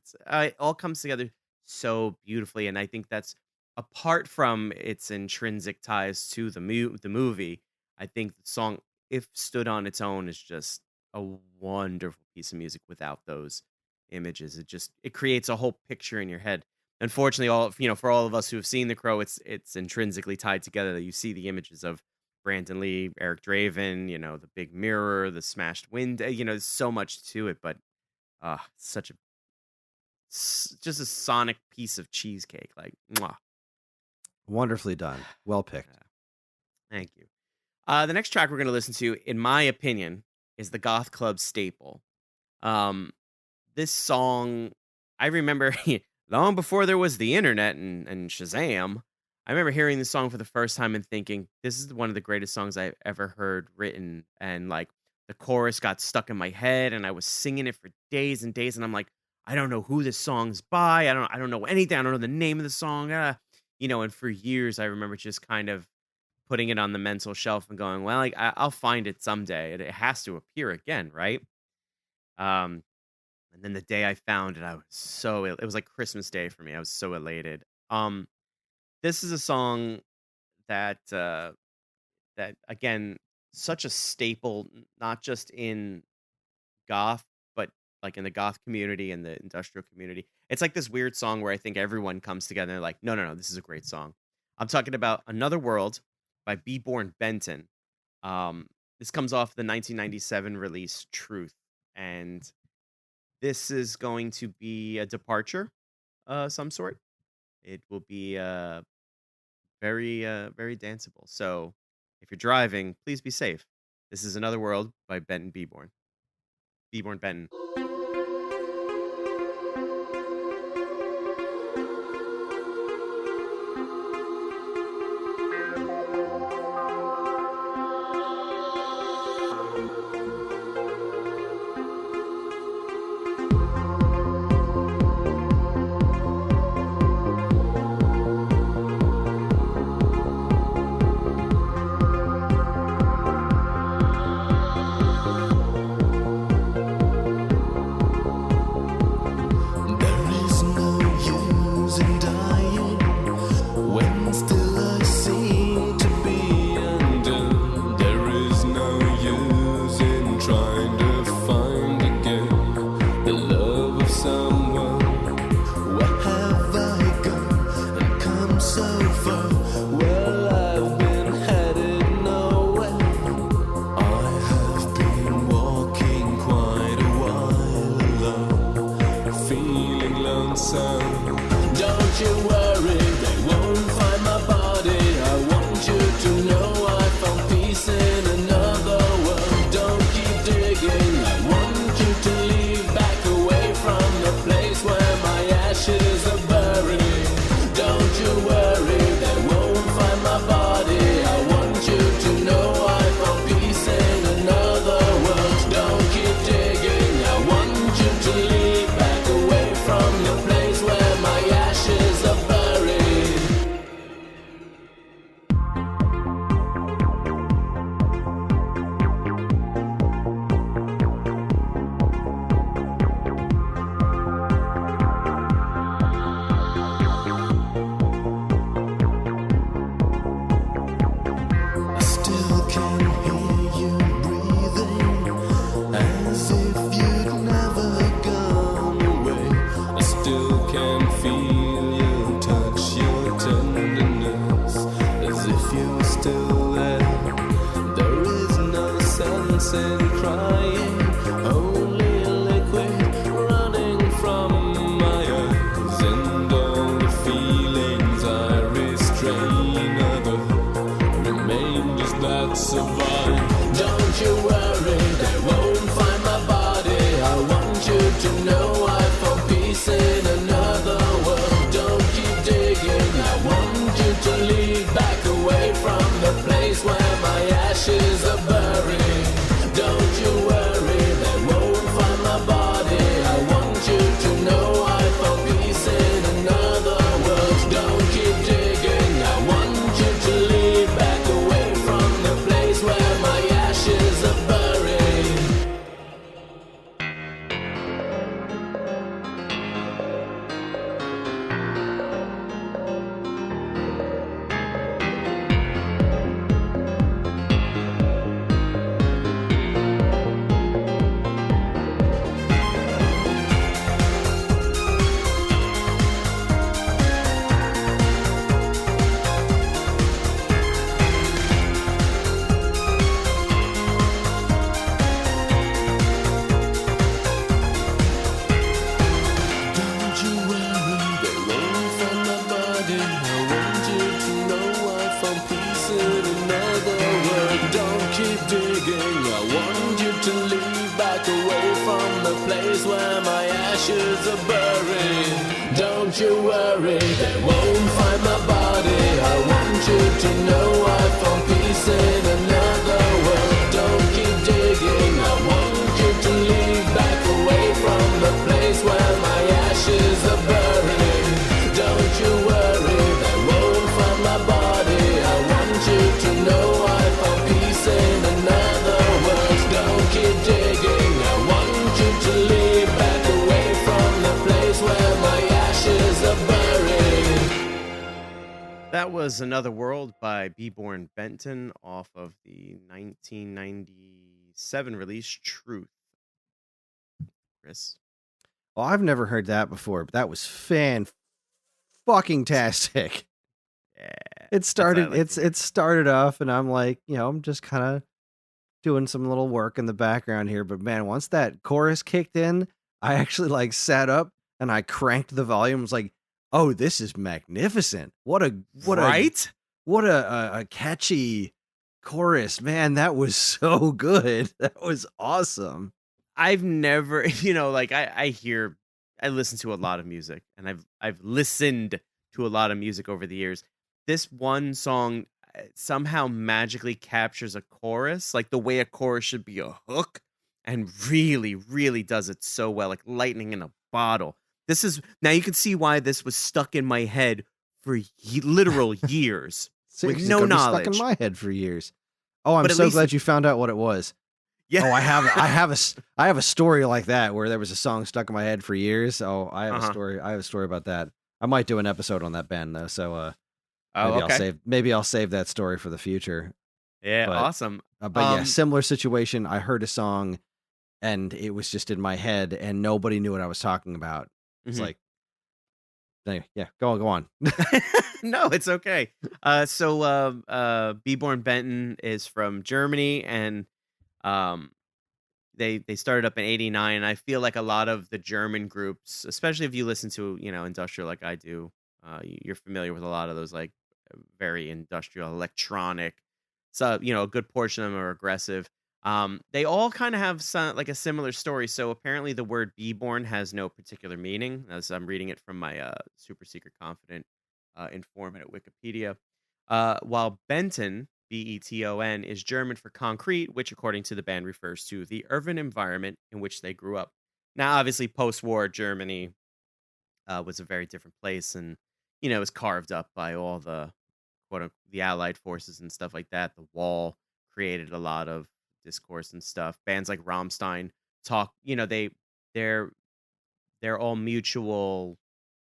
all comes together so beautifully. And I think that's, apart from its intrinsic ties to the movie, I think the song, if stood on its own, is just a wonderful piece of music without those images. It creates a whole picture in your head. Unfortunately, for all of us who have seen The Crow, it's intrinsically tied together. You see the images of Brandon Lee, Eric Draven, the big mirror, the smashed window. There's so much to it, but just a sonic piece of cheesecake. Like, mwah. Wonderfully done. Well picked. Thank you. The next track we're going to listen to, in my opinion, is the Goth Club staple. This song, I remember long before there was the internet and Shazam, I remember hearing this song for the first time and thinking, this is one of the greatest songs I've ever heard written. And like the chorus got stuck in my head and I was singing it for days and days. And I'm like, I don't know who this song's by. I don't know anything. I don't know the name of the song. And for years I remember just kind of putting it on the mental shelf and going, well, like I'll find it someday. It has to appear again, right? And then the day I found it, it was like Christmas Day for me. I was so elated. This is a song that again, such a staple, not just in goth, but like in the goth community and the industrial community. It's like this weird song where I think everyone comes together and they're like, no, this is a great song. I'm talking about Another World by Beborn Benton. This comes off the 1997 release Truth, and this is going to be a departure, some sort. It will be very, very danceable. So if you're driving, please be safe. This is Another World by Benton Beborn. Beborn Benton. To know I found peace in another world. Don't to leave back away from the place where my ashes are buried. Don't you worry, they won't find my body. I want you to know I found peace in another world. Don't keep digging, I want you to leave back away from the place where my ashes are buried. Don't you worry, they won't find my body. I want you to know I found peace in another world. Don't keep digging, I want you to leave back away from the place where my ashes are buried. That was Another World by Beborn Benton off of the 1997 release Truth. Chris? Well, I've never heard that before, but that was fucking-tastic. Yeah. It started it started off and I'm like, I'm just kind of doing some little work in the background here, but man, once that chorus kicked in, I actually like sat up and I cranked the volume. I was like, "Oh, this is magnificent. What a catchy chorus. Man, that was so good. That was awesome." I've never, I listen to a lot of music and I've listened to a lot of music over the years. This one song somehow magically captures a chorus, like the way a chorus should be a hook, and really, really does it so well, like lightning in a bottle. Now you can see why this was stuck in my head for literal years with no knowledge. Stuck in my head for years. Oh, I'm so glad you found out what it was. Yeah. Oh, I have a story like that where there was a song stuck in my head for years. Oh, I have a story. I have a story about that. I might do an episode on that band though. So maybe I'll save that story for the future. Yeah, awesome. But similar situation. I heard a song and it was just in my head and nobody knew what I was talking about. It's like, anyway, yeah, go on. No, it's okay. So Beborn Benton is from Germany and they started up in '89, and I feel like a lot of the German groups, especially if you listen to industrial like I do, you're familiar with a lot of those like very industrial electronic. So a good portion of them are aggressive. They all kind of have like a similar story. So apparently the word Beborn has no particular meaning, as I'm reading it from my super secret confident informant at Wikipedia. While Benton, Beton, is German for concrete, which according to the band refers to the urban environment in which they grew up. Now, obviously, post-war Germany was a very different place, and it was carved up by all the the Allied forces and stuff like that. The wall created a lot of discourse and stuff. Bands like Rammstein talk, they're all mutual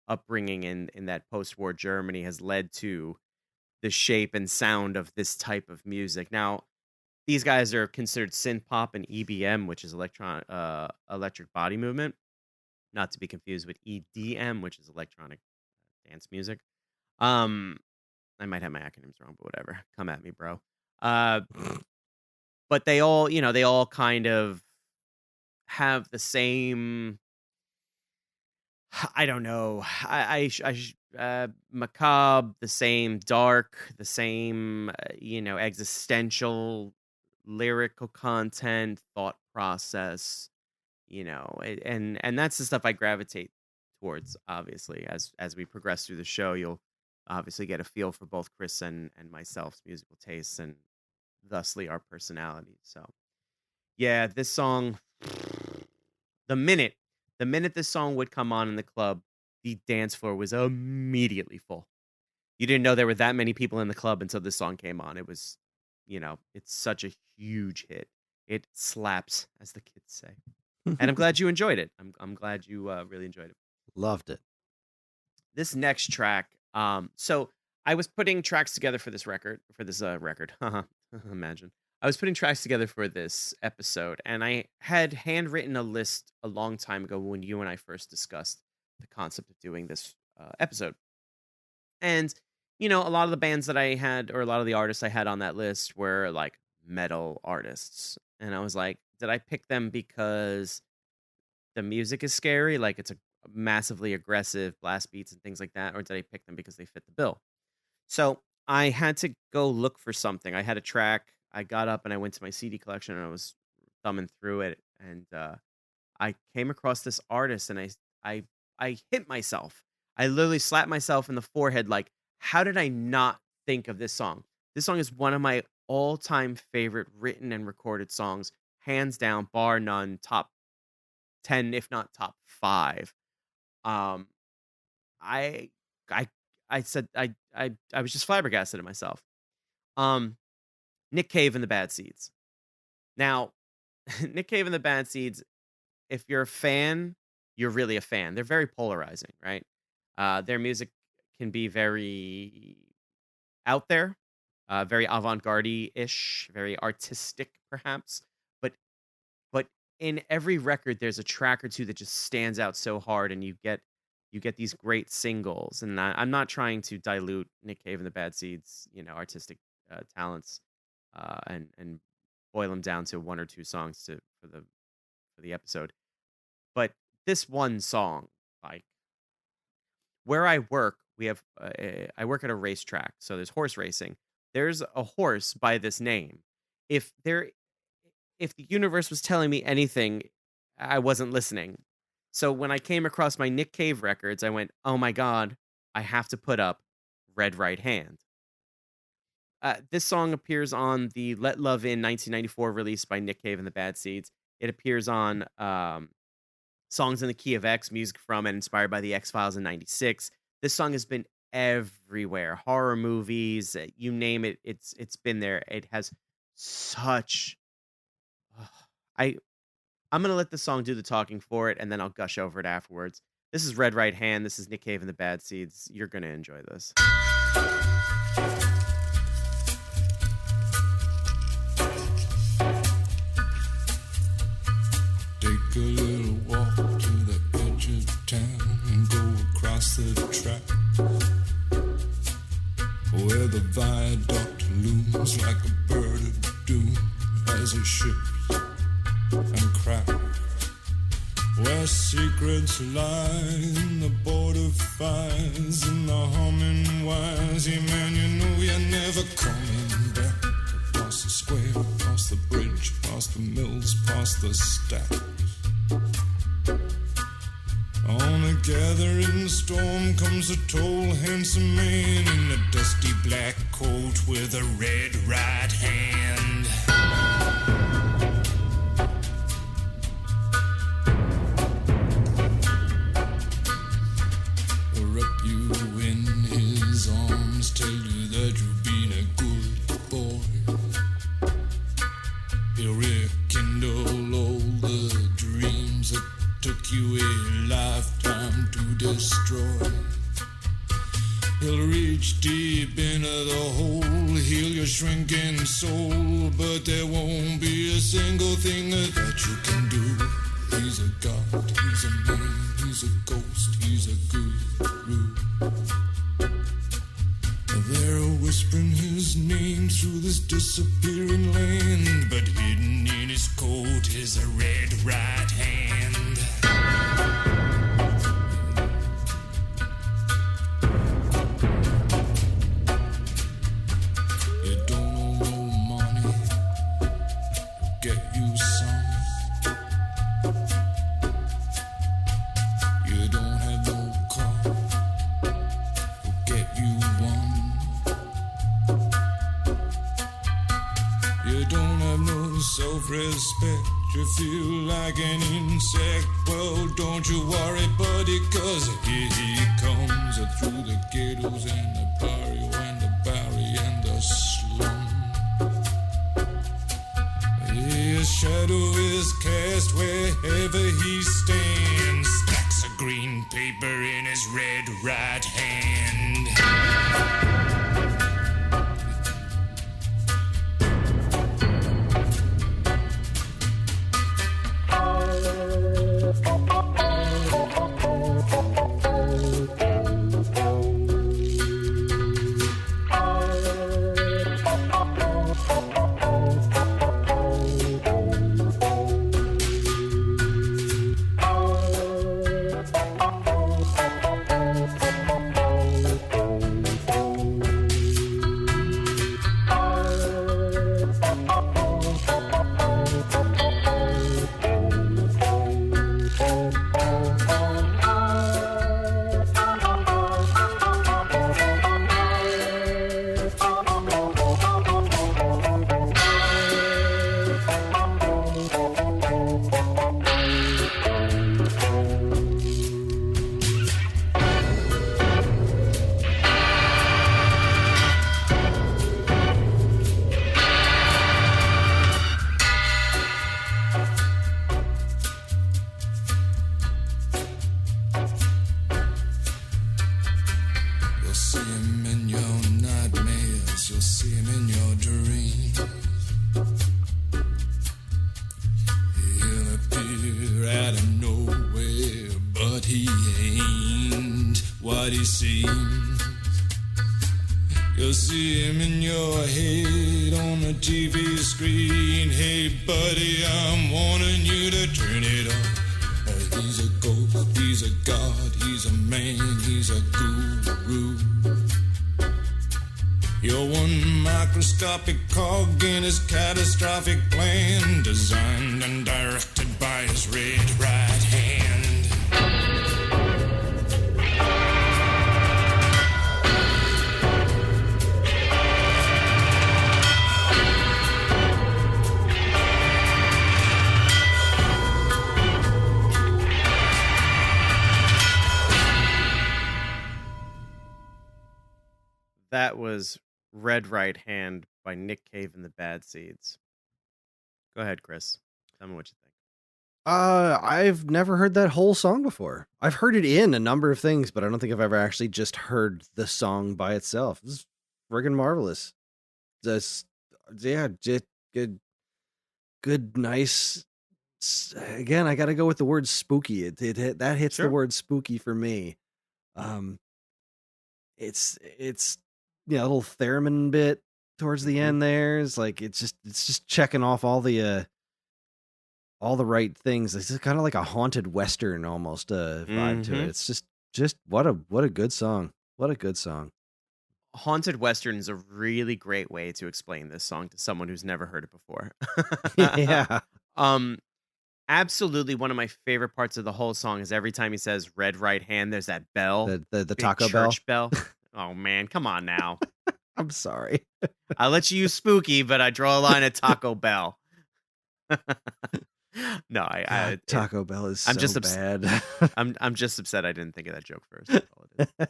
upbringing in that post-war Germany has led to the shape and sound of this type of music. Now, these guys are considered synth pop and EBM, which is electric body movement, not to be confused with EDM, which is electronic dance music. I might have my acronyms wrong, but whatever. Come at me, bro. But they all kind of have the same, I don't know. Macabre, the same dark, the same, existential lyrical content, thought process, and that's the stuff I gravitate towards. Obviously, as we progress through the show, you'll obviously get a feel for both Chris and myself's musical tastes and thusly our personalities. So, yeah, this song, the minute this song would come on in the club, the dance floor was immediately full. You didn't know there were that many people in the club until this song came on. It was, it's such a huge hit. It slaps, as the kids say. And I'm glad you enjoyed it. I'm glad you really enjoyed it. Loved it. This next track, so I was putting tracks together for this record. Imagine. I was putting tracks together for this episode, and I had handwritten a list a long time ago when you and I first discussed the concept of doing this episode. And, a lot of the bands that I had, or a lot of the artists I had on that list were like metal artists. And I was like, did I pick them because the music is scary? Like it's a massively aggressive blast beats and things like that? Or did I pick them because they fit the bill? So I had to go look for something. I had a track. I got up and I went to my CD collection and I thumbing through it, and I came across this artist, and I hit myself. I literally slapped myself in the forehead, like, how did I not think of this song? This song is one of my all-time favorite written and recorded songs, hands down, bar none, top 10, if not top 5. Um, I I I said I was just flabbergasted at myself. Nick Cave and the Bad Seeds. Now, Nick Cave and the Bad Seeds, if you're a fan, you're really a fan. They're very polarizing, right? Their music can be very out there, very avant-garde-ish, very artistic, perhaps. But in every record, there's a track or two that just stands out so hard, and you get these great singles. And I'm not trying to dilute Nick Cave and the Bad Seeds, artistic talents, and boil them down to one or two songs for the episode. But this one song, like, where I work, I work at a racetrack, so there's horse racing. There's a horse by this name. If the universe was telling me anything, I wasn't listening. So when I came across my Nick Cave records, I went, oh my God, I have to put up Red Right Hand. This song appears on the Let Love In 1994 release by Nick Cave and the Bad Seeds. It appears on Songs in the Key of X, music from and inspired by the X-Files in 96. This song has been everywhere. Horror movies, you name it, it's been there. It has such... I'm going to let the song do the talking for it, and then I'll gush over it afterwards. This is Red Right Hand. This is Nick Cave and the Bad Seeds. You're going to enjoy this. Take a little walk to the edge of town and go across the track where the viaduct looms like a bird of doom as it shifts and cracks, where secrets lie in the border fires and the humming wires. Yeah, man, you know you're never coming back. Across the square, across the bridge, past the mills, past the stacks. On a gathering storm comes a tall, handsome man in a dusty black coat with a red right hand. He'll wrap you in his arms, tell you that you've been a good boy. He'll rekindle all the dreams that took you a lifetime to destroy. He'll reach deep into the hole, heal your shrinking soul, but there won't be a single thing that you can do. He's a god, he's a man, he's a ghost, he's a guru. They're whispering his name through this disappearing land, but hidden in his coat is a red right hand. You don't owe no money, get you some. You don't have no car, get you one. You don't have no self-respect, you feel like an insect. Well, don't you worry, buddy, cause here he comes through the ghettos and the barrio and the barry and the slum. His shadow is cast wherever he stands, stacks of green paper in his red right hand. he seems. You'll see him in your head on the TV screen. Hey, buddy, I'm warning you to turn it off. He's a ghost, he's a god, he's a man, he's a guru. You're one microscopic cog in his catastrophic plan, designed and directed by his red right hand. That was Red Right Hand by Nick Cave and the Bad Seeds. Go ahead, Chris. Tell me what you think. I've never heard that whole song before. I've heard it in a number of things, but I don't think I've ever actually just heard the song by itself. This is friggin' marvelous. Just, yeah, just good, nice. Again, I got to go with the word spooky. That hits Sure. the word spooky for me. It's a little theremin bit towards the end there. It's like it's just checking off all the right things. It's just kind of like a haunted western almost vibe to it. It's just what a good song. What a good song. Haunted Western is a really great way to explain this song to someone who's never heard it before. Yeah. Absolutely one of my favorite parts of the whole song is every time he says red right hand, there's that bell. The big Taco Bell. church bell. Oh man, come on now. I'm sorry. I let you use spooky, but I draw a line at Taco Bell. No, God, Taco Bell is I'm so just bad. I'm just upset I didn't think of that joke first. That's all it is.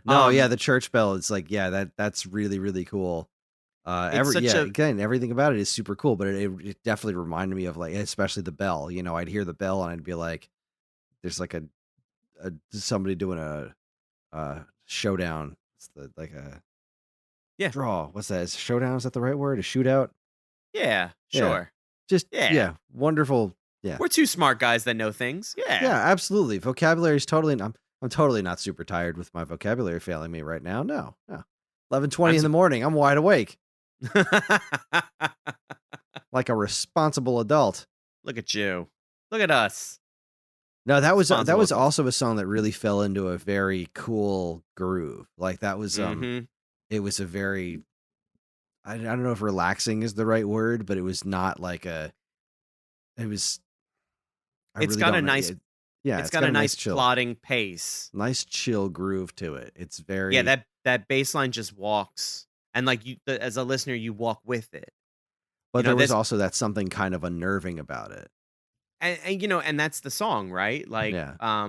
No, yeah, the church bell. It's like, yeah, that's really, really cool. Again, everything about it is super cool, but it definitely reminded me of like, especially the bell. You know, I'd hear the bell and I'd be like, there's like a somebody doing a showdown. It's draw. What's that? Is showdown? Is that the right word? A shootout? Yeah, Yeah. sure. Just Yeah. wonderful. Yeah, We're two smart guys that know things. Yeah. yeah, absolutely. Vocabulary is totally. I'm totally not super tired with my vocabulary failing me right now. No. 11:20 in the morning. I'm wide awake, like a responsible adult. Look at you. Look at us. No, that was Responsible. also a song that really fell into a very cool groove. Like that was Mhm. it was a very I don't know if relaxing is the right word, but it was not like it was It's got a nice it's got a nice chill. plotting pace. Nice chill groove to it. It's very Yeah, that bass line just walks, and like you, as a listener, you walk with it. but know, there was this- also that something kind of unnerving about it. And that's the song, right? Like, Yeah.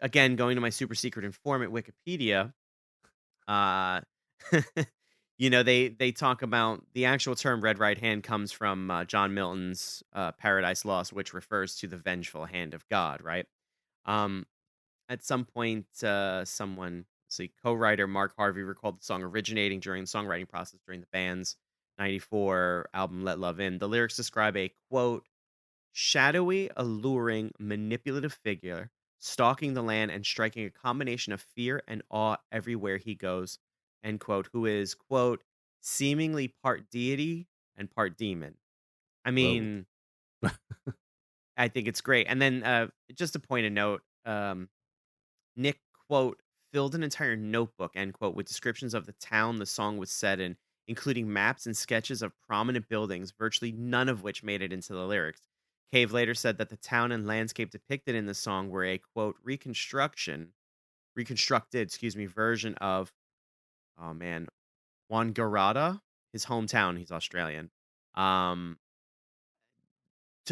Again, going to my super secret informant Wikipedia, they talk about the actual term "red right hand" comes from John Milton's Paradise Lost, which refers to the vengeful hand of God, right? At some point, co-writer Mark Harvey recalled the song originating during the songwriting process during the band's '94 album "Let Love In." The lyrics describe a quote shadowy, alluring, manipulative figure stalking the land and striking a combination of fear and awe everywhere he goes, end quote, who is, quote, seemingly part deity and part demon. I mean, I think it's great. And then just to point a note, Nick, quote, filled an entire notebook, end quote, with descriptions of the town the song was set in, including maps and sketches of prominent buildings, virtually none of which made it into the lyrics. Cave later said that the town and landscape depicted in the song were a, quote, reconstructed version of, Wangaratta, his hometown. He's Australian. To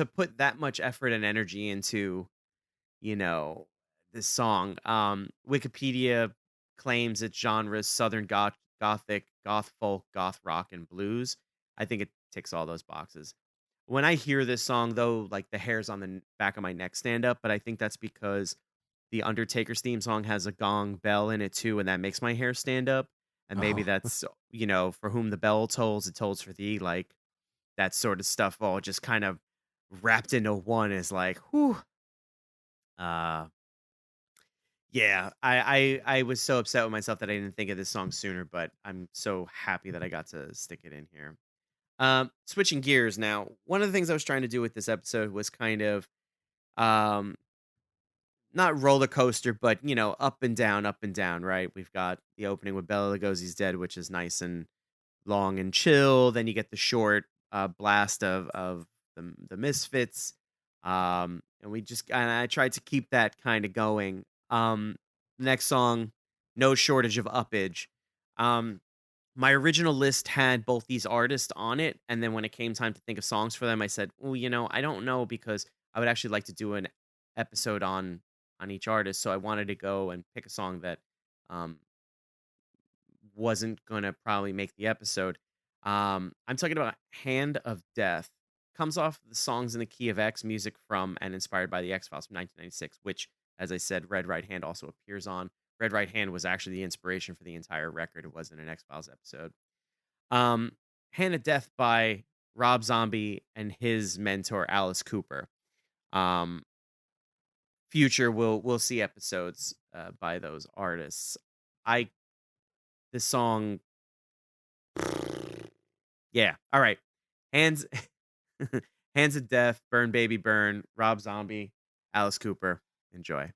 put that much effort and energy into, this song, Wikipedia claims its genres Southern Gothic, Goth folk, Goth rock, and blues. I think it ticks all those boxes. When I hear this song, though, like the hairs on the back of my neck stand up, but I think that's because the Undertaker's theme song has a gong bell in it too, and that makes my hair stand up. And maybe that's, for whom the bell tolls, it tolls for thee. Like that sort of stuff all just kind of wrapped into one is like, whew. Yeah, I was so upset with myself that I didn't think of this song sooner, but I'm so happy that I got to stick it in here. Switching gears now. One of the things I was trying to do with this episode was kind of um not roller coaster, but up and down, right? We've got the opening with Bela Lugosi's Dead, which is nice and long and chill. Then you get the short blast of the Misfits. And I tried to keep that kind of going. Next song, no shortage of uppage. My original list had both these artists on it, and then when it came time to think of songs for them, I said, "Oh, I don't know because I would actually like to do an episode on each artist." So I wanted to go and pick a song that um, wasn't gonna probably make the episode. I'm talking about "Hand of Death." Comes off the Songs in the Key of X, music from and inspired by the X-Files from 1996, which, as I said, Red Right Hand also appears on. Red Right Hand was actually the inspiration for the entire record. It wasn't an X-Files episode. Hand of Death by Rob Zombie and his mentor Alice Cooper. Future we'll see episodes by those artists. This song, yeah. All right, Hands Hands of Death, Burn Baby Burn, Rob Zombie, Alice Cooper. Enjoy.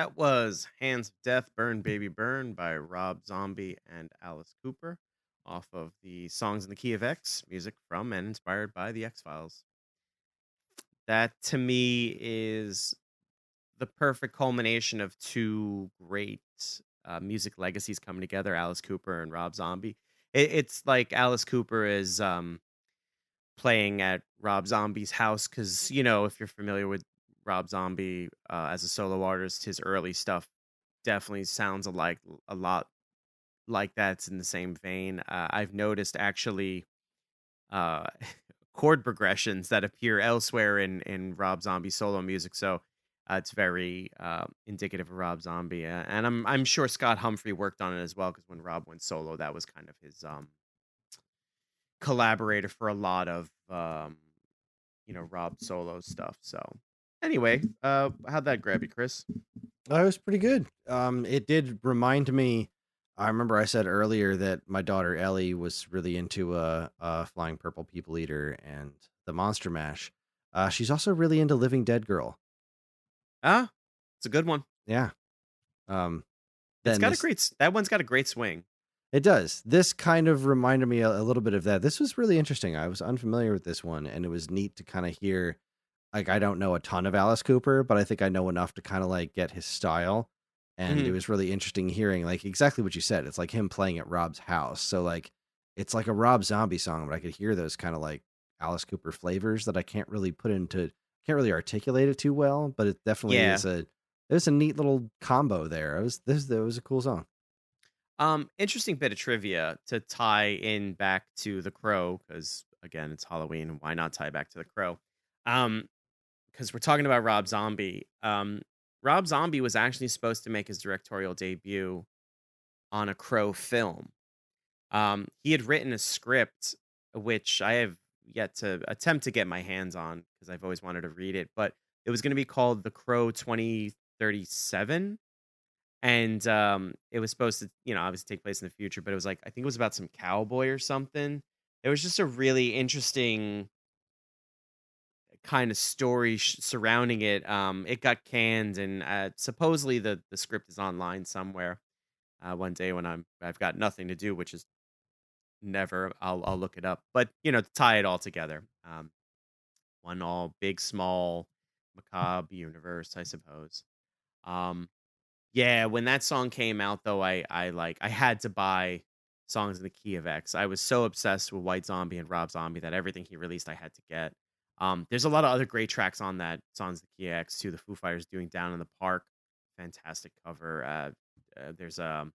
That was Hands of Death, Burn Baby Burn by Rob Zombie and Alice Cooper off of the Songs in the Key of X, music from and inspired by the X-Files. That to me is the perfect culmination of two great music legacies coming together, Alice Cooper and Rob Zombie. It's like Alice Cooper is playing at Rob Zombie's house because, if you're familiar with Rob Zombie as a solo artist, his early stuff definitely sounds a lot like that's in the same vein. I've noticed actually uh, chord progressions that appear elsewhere in Rob Zombie solo music, so it's very indicative of Rob Zombie, and I'm sure Scott Humphrey worked on it as well because when Rob went solo, that was kind of his collaborator for a lot of Rob solo stuff. So anyway, how'd that grab you, Chris? Oh, it was pretty good. It did remind me. I remember I said earlier that my daughter Ellie was really into Flying Purple People Eater and the Monster Mash. She's also really into Living Dead Girl. It's a good one. Yeah. That one's got a great swing. It does. This kind of reminded me a little bit of that. This was really interesting. I was unfamiliar with this one, and it was neat to kind of hear. Like, I don't know a ton of Alice Cooper, but I think I know enough to kind of like get his style. And it was really interesting hearing like exactly what you said. It's like him playing at Rob's house. So like, it's like a Rob Zombie song, but I could hear those kind of like Alice Cooper flavors that I can't really articulate it too well, but it definitely there's a neat little combo there. That was a cool song. Interesting bit of trivia to tie in back to The Crow, because again, it's Halloween. Why not tie back to The Crow? Because we're talking about Rob Zombie. Rob Zombie was actually supposed to make his directorial debut on a Crow film. He had written a script, which I have yet to attempt to get my hands on because I've always wanted to read it, but it was going to be called The Crow 2037. And it was supposed to, obviously take place in the future, but it was like, I think it was about some cowboy or something. It was just a really interesting kind of story surrounding it. It got canned, and supposedly the script is online somewhere. One day when I've got nothing to do, which is never, I'll look it up. But to tie it all together, one all big, small, macabre universe, I suppose. Yeah, when that song came out, though, I had to buy Songs in the Key of X. I was so obsessed with White Zombie and Rob Zombie that everything he released I had to get. There's a lot of other great tracks on that Songs in the Key of X too. The Foo Fighters doing Down in the Park, fantastic cover. There's a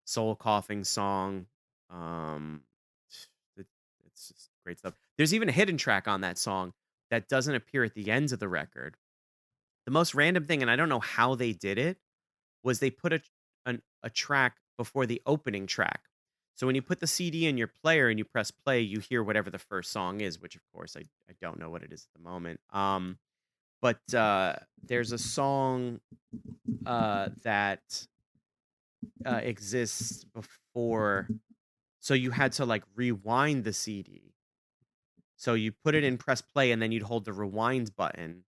Soul Coughing song. It's just great stuff. There's even a hidden track on that song that doesn't appear at the ends of the record. The most random thing, and I don't know how they did it, was they put a track before the opening track. So when you put the CD in your player and you press play, you hear whatever the first song is, which of course I don't know what it is at the moment. But there's a song that exists before, so you had to like rewind the CD. So you put it in press play, and then you'd hold the rewind button.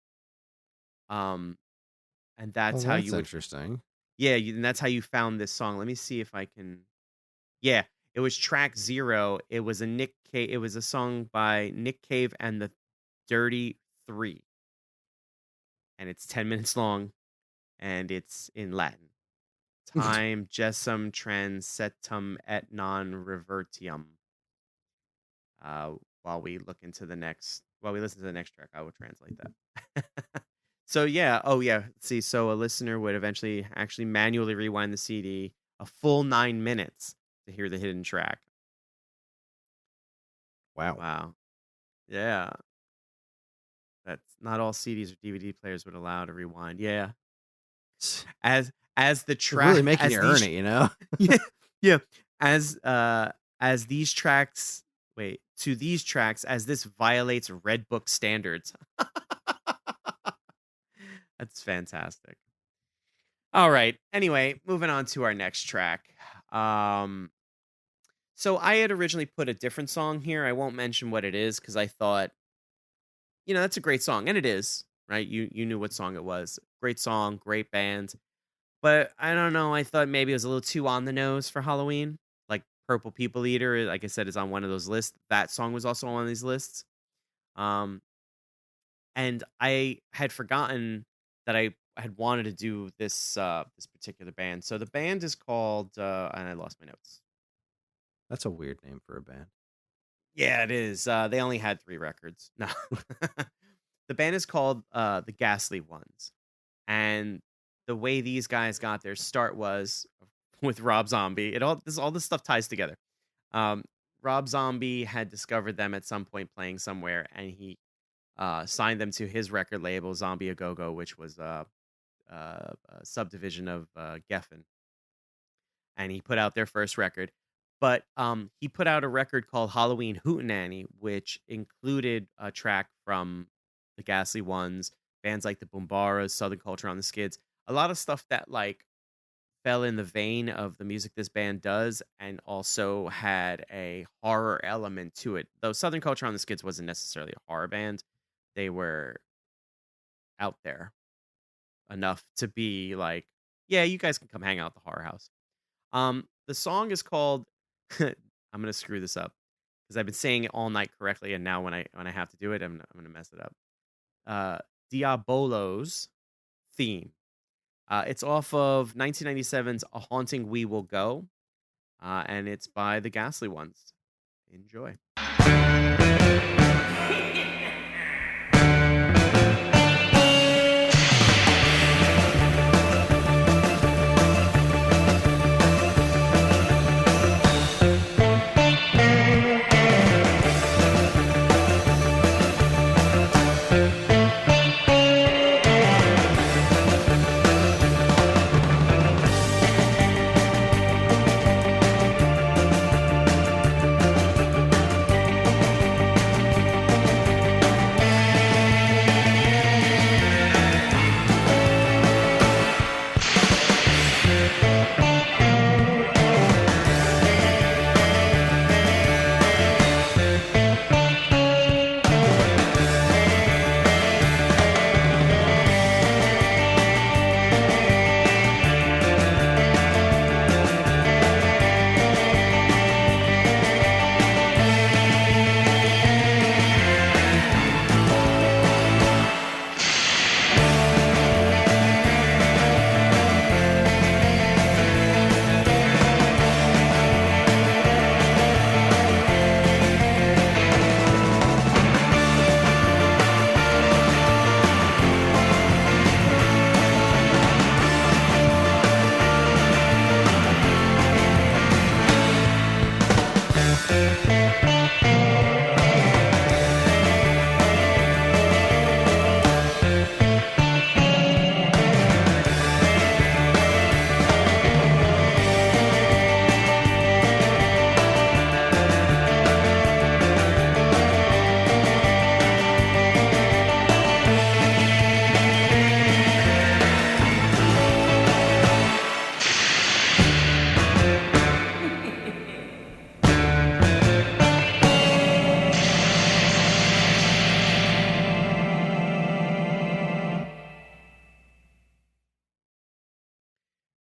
And that's how you would. Interesting. Yeah, and that's how you found this song. Let me see if I can. Yeah, it was track 0. It was It was a song by Nick Cave and the Dirty 3, and it's 10 minutes long, and it's in Latin. Time jessum transetum et non revertium. While we listen to the next track, I will translate that. So yeah, see, so a listener would eventually actually manually rewind the CD a full 9 minutes to hear the hidden track. Wow. Yeah. That's not all CDs or DVD players would allow to rewind. Yeah. As the track, really making you earn it, yeah. As these tracks, to these tracks, as this violates Red Book standards. That's fantastic. All right. Anyway, moving on to our next track. So I had originally put a different song here. I won't mention what it is because I thought, that's a great song, and it is, right? You knew what song it was. Great song, great band. But I don't know. I thought maybe it was a little too on the nose for Halloween. Like Purple People Eater, like I said, is on one of those lists. That song was also on one of these lists. Um, and I had forgotten that I had wanted to do this particular band. So the band is called and I lost my notes. That's a weird name for a band. Yeah, it is. They only had 3 records. No. The band is called the Ghastly Ones. And the way these guys got their start was with Rob Zombie. All this stuff ties together. Um, Rob Zombie had discovered them at some point playing somewhere, and he signed them to his record label, Zombie A Go Go, which was a subdivision of Geffen. And he put out their first record. But he put out a record called Halloween Hootenanny, which included a track from the Ghastly Ones, bands like the Boombaras, Southern Culture on the Skids, a lot of stuff that like fell in the vein of the music this band does, and also had a horror element to it. Though Southern Culture on the Skids wasn't necessarily a horror band, they were out there enough to be like, yeah, you guys can come hang out at the horror house. The song is called I'm gonna screw this up because I've been saying it all night correctly, and now when I have to do it, I'm gonna mess it up. Diabolo's theme. It's off of 1997's A Haunting We Will Go, and it's by the Ghastly Ones. Enjoy.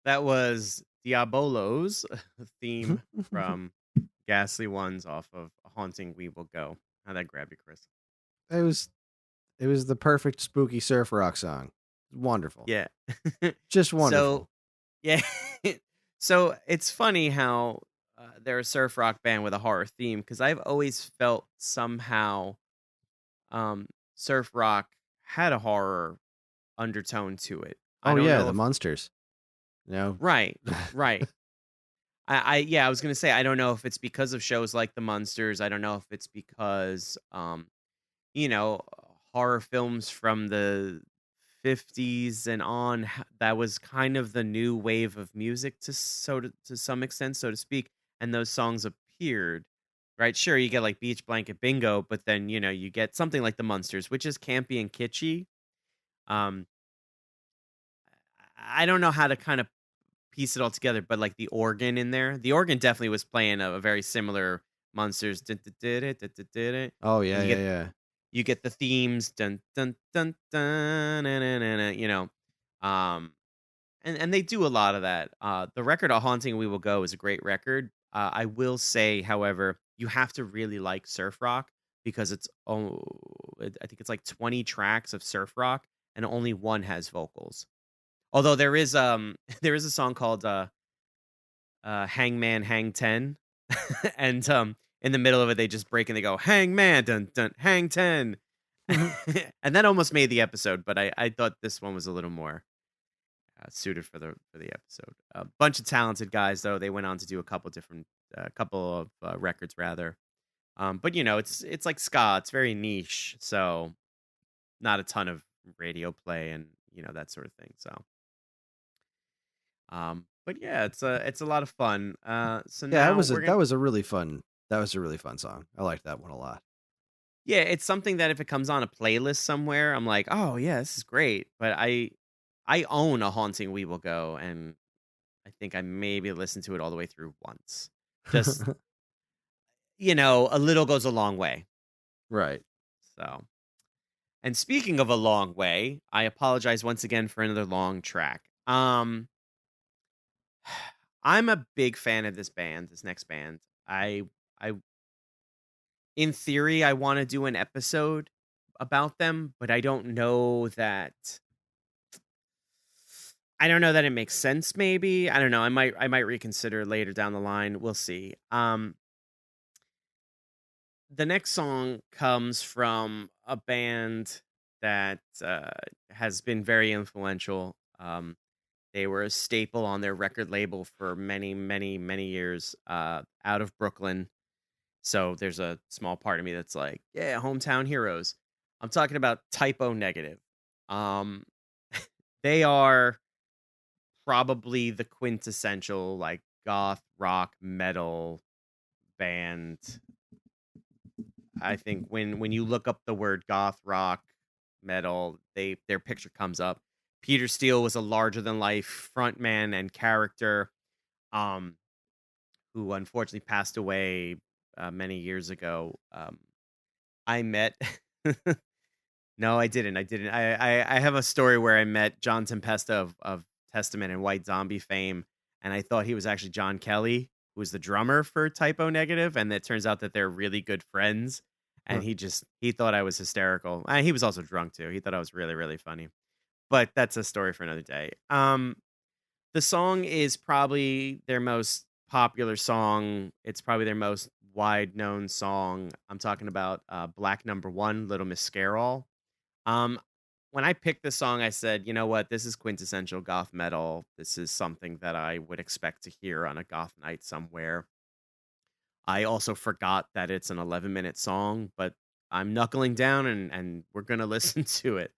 That was Diabolo's theme from Ghastly Ones off of A Haunting We Will Go. How'd that grab you, Chris? It was the perfect spooky surf rock song. Wonderful. Yeah. Just wonderful. So, yeah. So it's funny how they're a surf rock band with a horror theme, because I've always felt somehow surf rock had a horror undertone to it. I Oh don't yeah, know the if- monsters. No. Right. I was gonna say, I don't know if it's because of shows like The Munsters. I don't know if it's because horror films from the 50s and on, that was kind of the new wave of music to some extent, so to speak, and those songs appeared. Right, sure, you get like Beach Blanket Bingo, but then you get something like The Munsters, which is campy and kitschy. I don't know how to kind of piece it all together, but like the organ in there, the organ definitely was playing a very similar Monsters. Oh yeah, And yeah. you get the themes, dun dun dun dun, and and they do a lot of that. The record "A Haunting We Will Go" is a great record. I will say, however, you have to really like surf rock because I think it's like 20 tracks of surf rock, and only one has vocals. Although there is there is a song called "Hangman Hang 10," and in the middle of it they just break and they go "Hangman dun dun hang 10," and that almost made the episode. But I thought this one was a little more suited for the episode. A bunch of talented guys, though. They went on to do a couple of records rather. But it's like ska. It's very niche, so not a ton of radio play and that sort of thing. So, but yeah, it's a lot of fun. So Yeah, now that was a really fun song. I liked that one a lot. Yeah, it's something that if it comes on a playlist somewhere, I'm like, oh yeah, this is great. But I own "A Haunting We Will Go," and I think I maybe listened to it all the way through once. Just a little goes a long way. Right. So, and speaking of a long way, I apologize once again for another long track. I'm a big fan of this next band. I in theory I want to do an episode about them, but I don't know that it makes sense. Maybe, I don't know. I might reconsider later down the line. We'll see. The next song comes from a band that has been very influential. They were a staple on their record label for many, many, many years, out of Brooklyn. So there's a small part of me that's like, yeah, hometown heroes. I'm talking about Typo Negative. They are probably the quintessential like goth rock metal band. I think when you look up the word goth rock metal, their picture comes up. Peter Steele was a larger than life frontman and character, who unfortunately passed away many years ago. I met. No, I didn't. I have a story where I met John Tempesta of Testament and White Zombie fame, and I thought he was actually John Kelly, who was the drummer for Typo Negative, and it turns out that they're really good friends. And he thought I was hysterical. And he was also drunk too. He thought I was really, really funny. But that's a story for another day. The song is probably their most popular song. It's probably their most wide known song. I'm talking about Black Number 1, Little Miss Scarall. When I picked this song, I said, you know what? This is quintessential goth metal. This is something that I would expect to hear on a goth night somewhere. I also forgot that it's an 11-minute song, but I'm knuckling down and we're going to listen to it.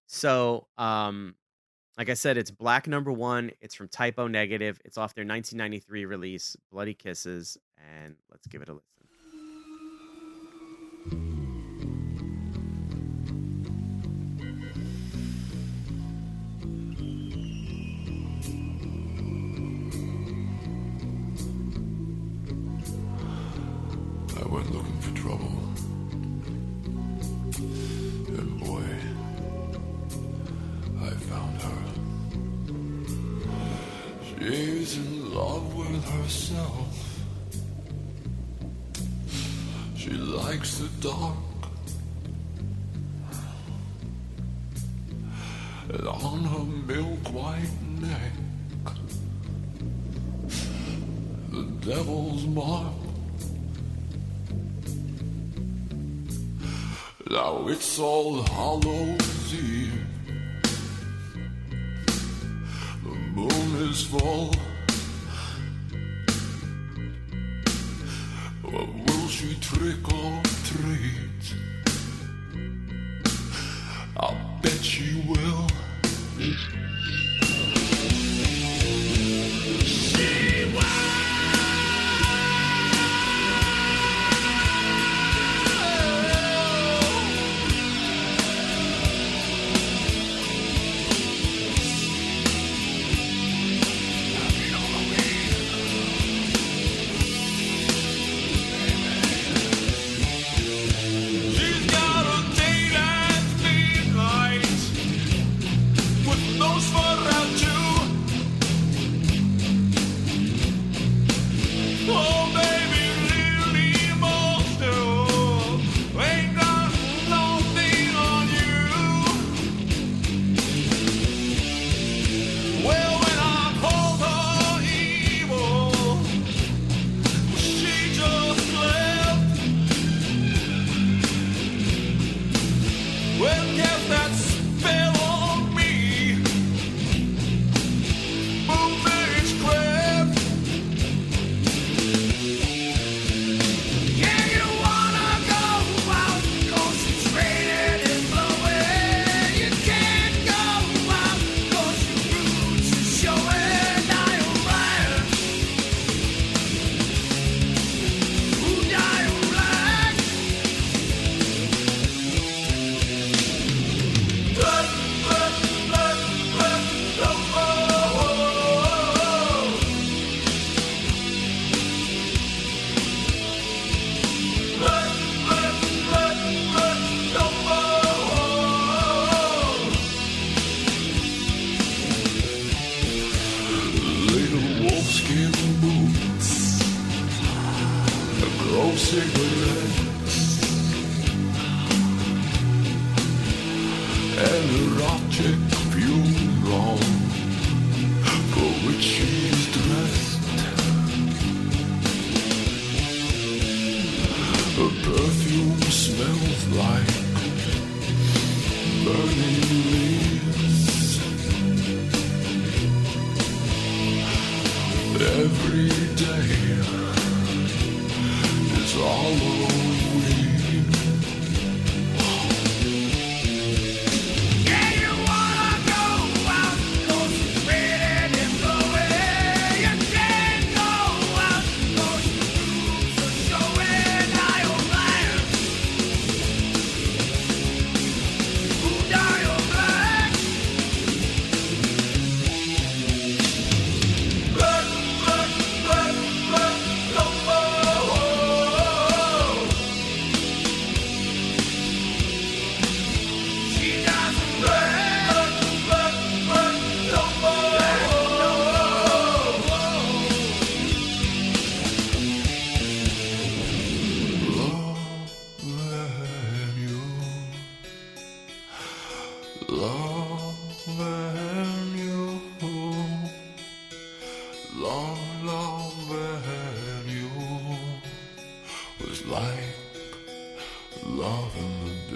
So, like I said, it's Black Number 1. It's from Typo Negative. It's off their 1993 release, Bloody Kisses, and let's give it a listen. I went looking for trouble. And boy, I found her. She's in love with herself. She likes the dark. And on her milk white neck, the devil's mark. Now it's All Hallows Eve. The moon is full. But will she trick or treat? I'll bet she will. She will. Those for walking boots, a grow cigarettes, and erotic funeral for which she's dressed. Her perfume smells like burning leaves. Every day is Halloween. Loving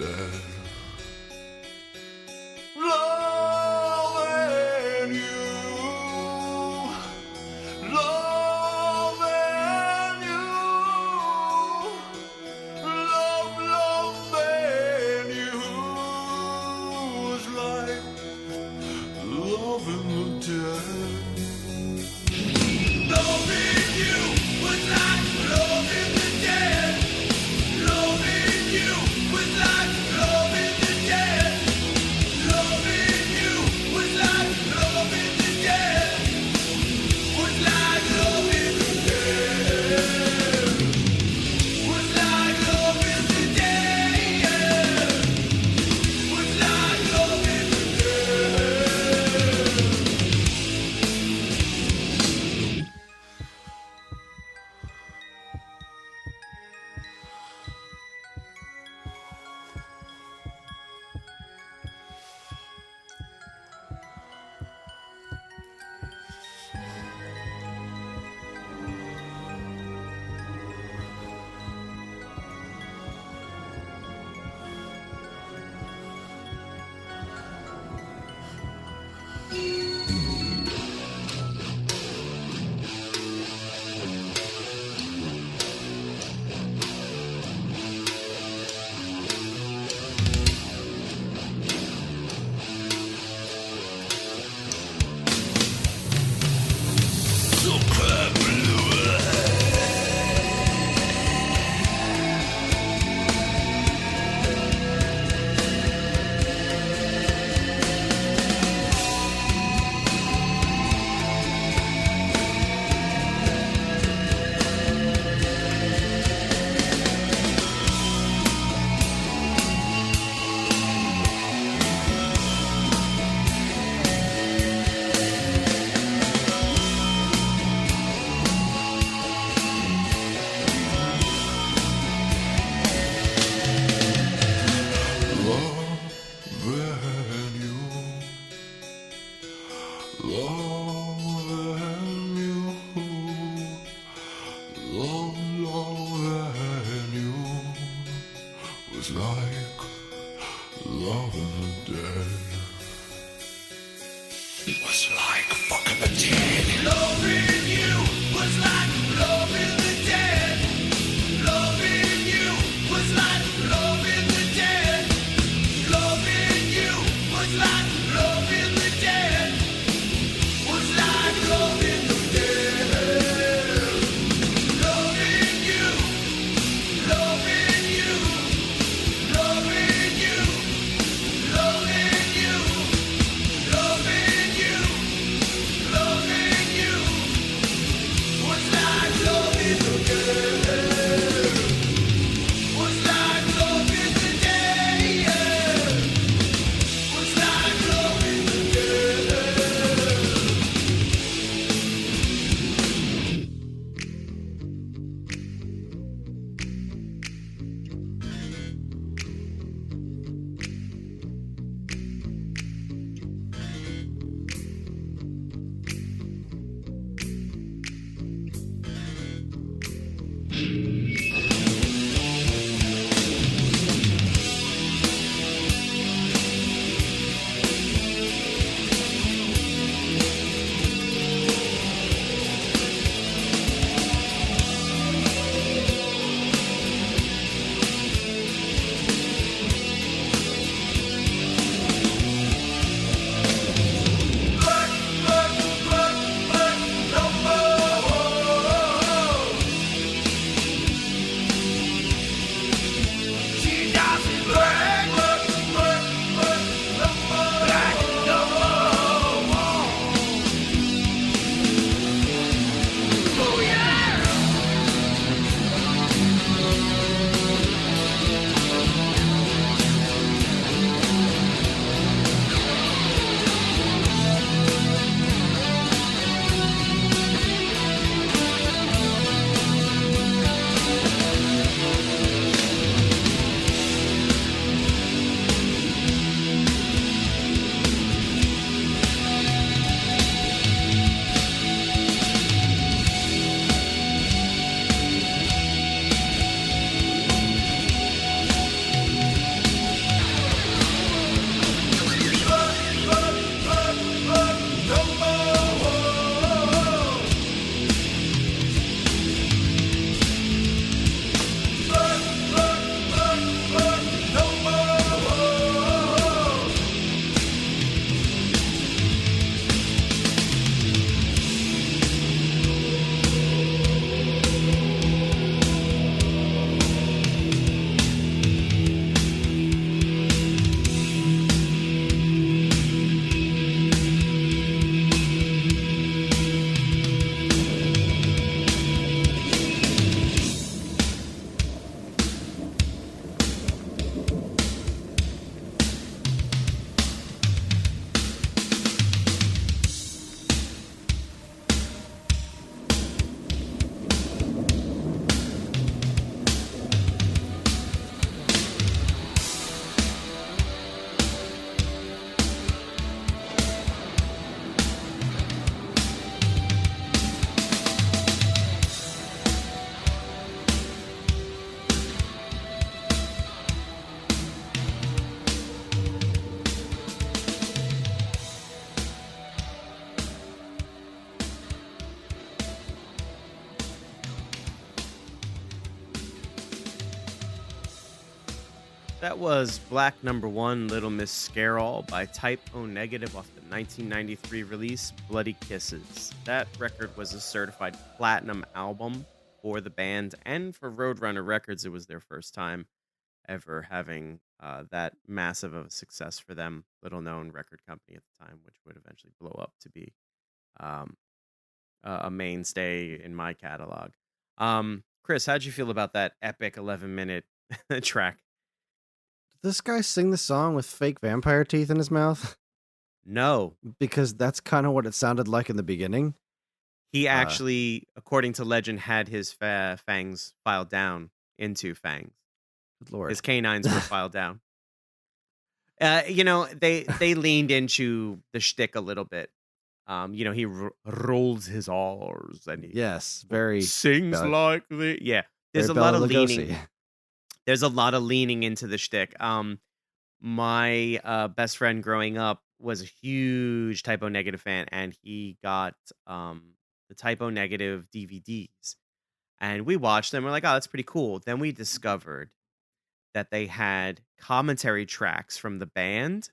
That was Black Number One, Little Miss Scare-All by Type O Negative off the 1993 release Bloody Kisses. That record was a certified platinum album for the band, and for Roadrunner Records, it was their first time ever having that massive of a success for them. Little known record company at the time, which would eventually blow up to be um, a mainstay in my catalog. Chris, how'd you feel about that epic 11-minute track? Did this guy sing the song with fake vampire teeth in his mouth? No. Because that's kind of what it sounded like in the beginning. He actually, according to legend, had his fangs filed down into fangs. Good Lord. His canines were filed down. They leaned into the shtick a little bit. He rolls his R's and he very sings Bela. like the There's a Very lot of Bela Lugosi. leaning. There's a lot of leaning into the shtick. My best friend growing up was a huge Type O Negative fan, and he got the Type O Negative DVDs, and we watched them. We're like, oh, that's pretty cool. Then we discovered that they had commentary tracks from the band.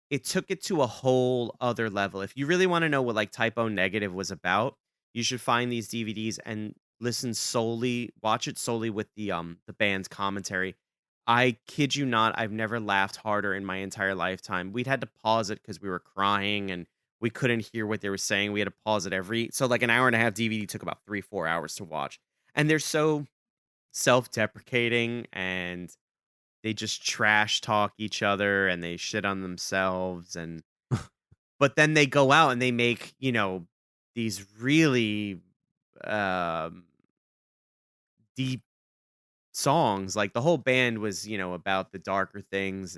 It took it to a whole other level. If you really want to know what like Type O Negative was about, you should find these DVDs and watch it solely with the band's commentary. I kid you not, I've never laughed harder in my entire lifetime. We'd had to pause it because we were crying and we couldn't hear what they were saying. We had to pause it so like an hour and a half DVD took about 3-4 hours to watch. And they're so self-deprecating and they just trash talk each other and they shit on themselves but then they go out and they make, these really deep songs. Like the whole band was, about the darker things,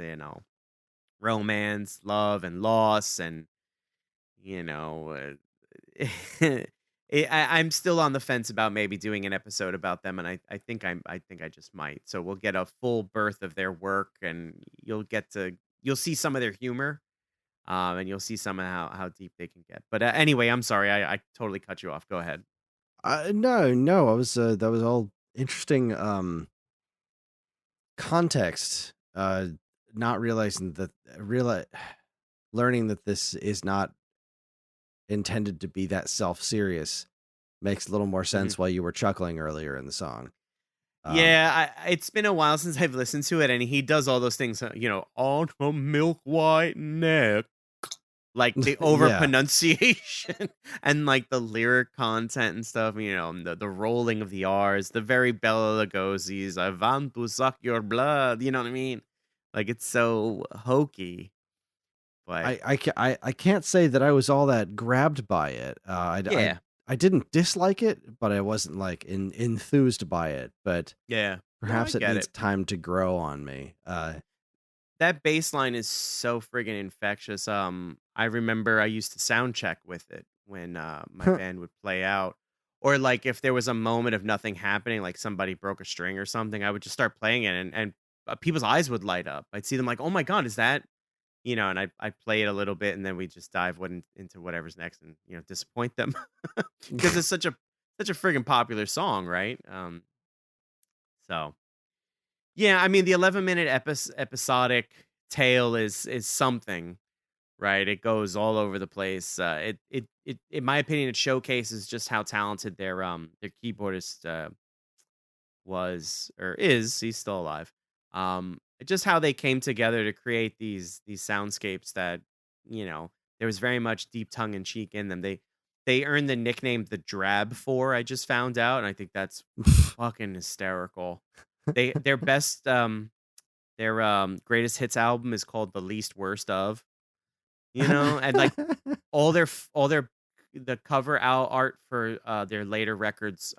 romance, love, and loss, and I'm still on the fence about maybe doing an episode about them, and I think I just might. So we'll get a full birth of their work, and you'll see some of their humor, and you'll see some of how deep they can get. But anyway, I'm sorry, I totally cut you off. Go ahead. No, I was that was all interesting context. Not realizing that learning that this is not intended to be that self-serious makes a little more sense while you were chuckling earlier in the song. It's been a while since I've listened to it, and he does all those things, on a milk white neck, like the over pronunciation and like the lyric content and stuff, the rolling of the R's, the very Bela Lugosi's, I want to suck your blood, you know what I mean? Like it's so hokey. But I can't say that I was all that grabbed by it. I didn't dislike it, but I wasn't like enthused by it. But perhaps it needs time to grow on me. That bass line is so friggin' infectious. I remember I used to sound check with it when my band would play out, or like if there was a moment of nothing happening, like somebody broke a string or something, I would just start playing it, and people's eyes would light up. I'd see them like, oh my god, is that? And I'd play it a little bit, and then we just dive into whatever's next, and disappoint them because it's such a friggin' popular song, right? So yeah, I mean the 11-minute episodic tale is something, right? It goes all over the place. It in my opinion, it showcases just how talented their keyboardist was or is. He's still alive. Just how they came together to create these soundscapes that, there was very much deep tongue in cheek in them. They earned the nickname the Drab 4, I just found out, and I think that's fucking hysterical. Their best their greatest hits album is called The Least Worst Of. And like all their the cover art for their later records,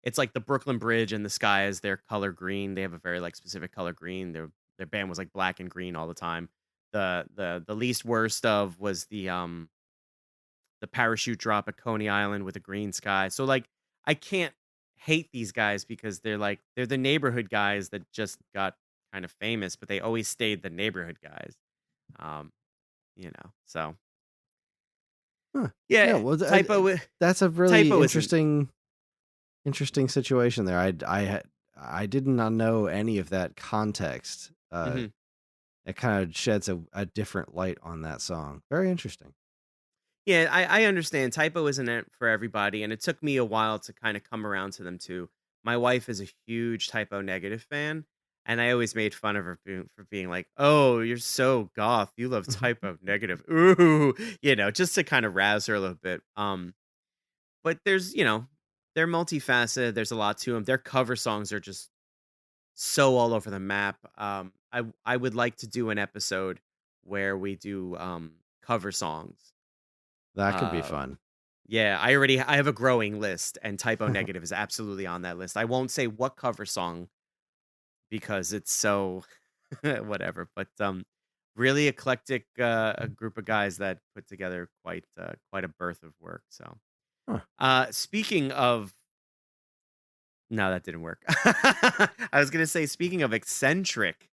it's like the Brooklyn Bridge and the sky is their color green. They have a very like specific color green. Their band was like black and green all the time. The least worst of was the parachute drop at Coney Island with a green sky. So like I can't hate these guys because they're the neighborhood guys that just got kind of famous, but they always stayed the neighborhood guys. So well, Typo. That's a really Typo interesting situation there. I did not know any of that context. Mhm. It kind of sheds a different light on that song. Very interesting. Yeah, I understand. Typo isn't it for everybody, and it took me a while to kind of come around to them too. My wife is a huge Typo Negative fan, and I always made fun of her for being like, "Oh, you're so goth. You love Typo Negative." Ooh, just to kind of razz her a little bit. But there's, they're multifaceted. There's a lot to them. Their cover songs are just so all over the map. I would like to do an episode where we do cover songs. That could be Uh, fun. Yeah, I have a growing list, and Typo Negative is absolutely on that list. I won't say what cover song because it's so whatever, but really eclectic a group of guys that put together quite a birth of work. So, speaking of, no, that didn't work. I was gonna say, speaking of eccentric,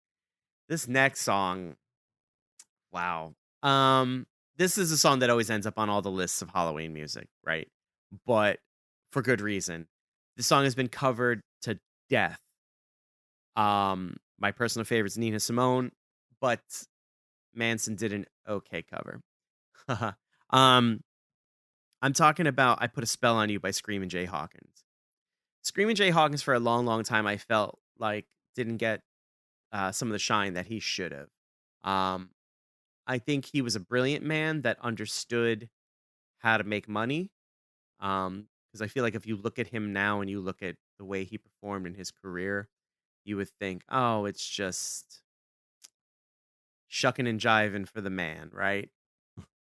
this next song, wow. This is a song that always ends up on all the lists of Halloween music, right? But for good reason. The song has been covered to death. My personal favorite is Nina Simone, but Manson did an okay cover. I'm talking about "I Put a Spell on You" by Screamin' Jay Hawkins. Screamin' Jay Hawkins, for a long, long time, I felt like didn't get some of the shine that he should have. I think he was a brilliant man that understood how to make money. Because I feel like if you look at him now and you look at the way he performed in his career, you would think, oh, it's just shucking and jiving for the man, right?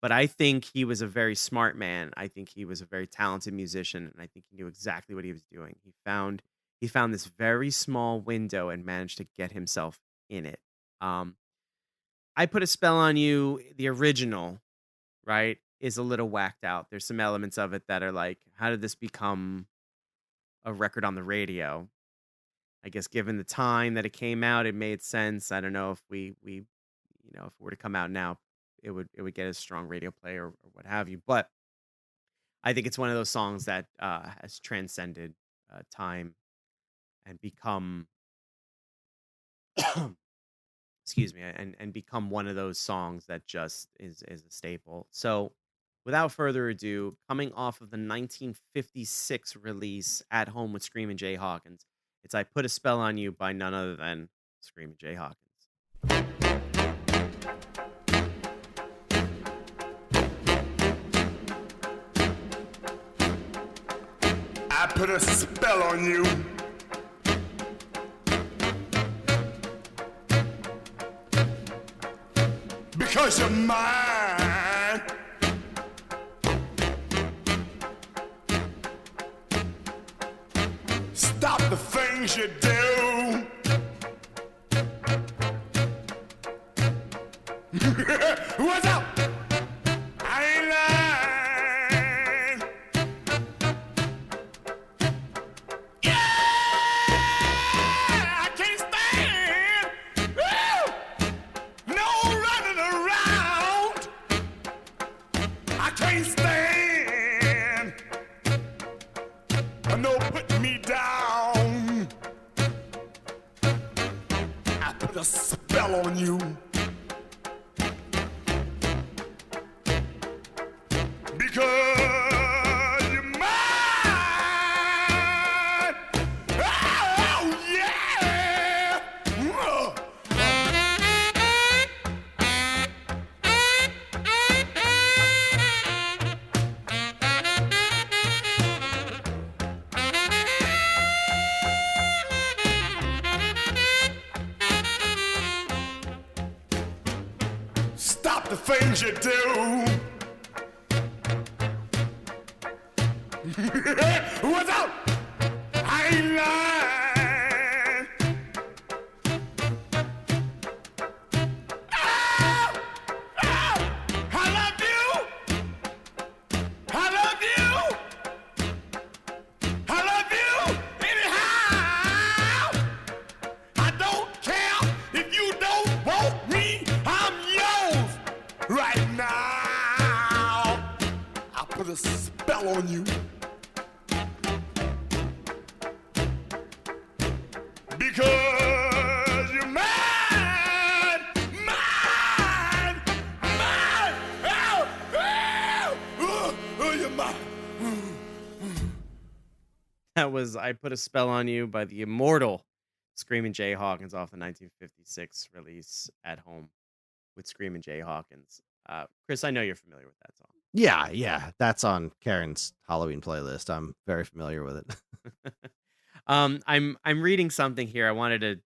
But I think he was a very smart man. I think he was a very talented musician, and I think he knew exactly what he was doing. He found this very small window and managed to get himself in it. I Put a Spell on You, the original, right, is a little whacked out. There's some elements of it that are like, how did this become a record on the radio? I guess given the time that it came out, it made sense. I don't know if we if it were to come out now, it would get a strong radio play or what have you. But I think it's one of those songs that has transcended time and become excuse me, and become one of those songs that just is a staple. So, without further ado, coming off of the 1956 release "At Home with Screamin' Jay Hawkins," it's "I Put a Spell on You" by none other than Screamin' Jay Hawkins. I put a spell on you. Because you're mine. Stop the things you do. What's up? I ain't lying. Yeah, I can't stand. Woo! No running around. I can't stand. No putting me down. I put a spell on you. Because you're mine. Oh, yeah. Stop the things you do. What's up? I ain't lying. Oh, oh, I love you. I love you. I love you anyhow. I don't care if you don't want me. I'm yours right now. I put a spell on you. That was I Put a Spell on You by the immortal Screamin' Jay Hawkins off the 1956 release At Home with Screamin' Jay Hawkins. Chris, I know you're familiar with that song. Yeah, that's on Karen's Halloween playlist. I'm very familiar with it. I'm reading something here. I wanted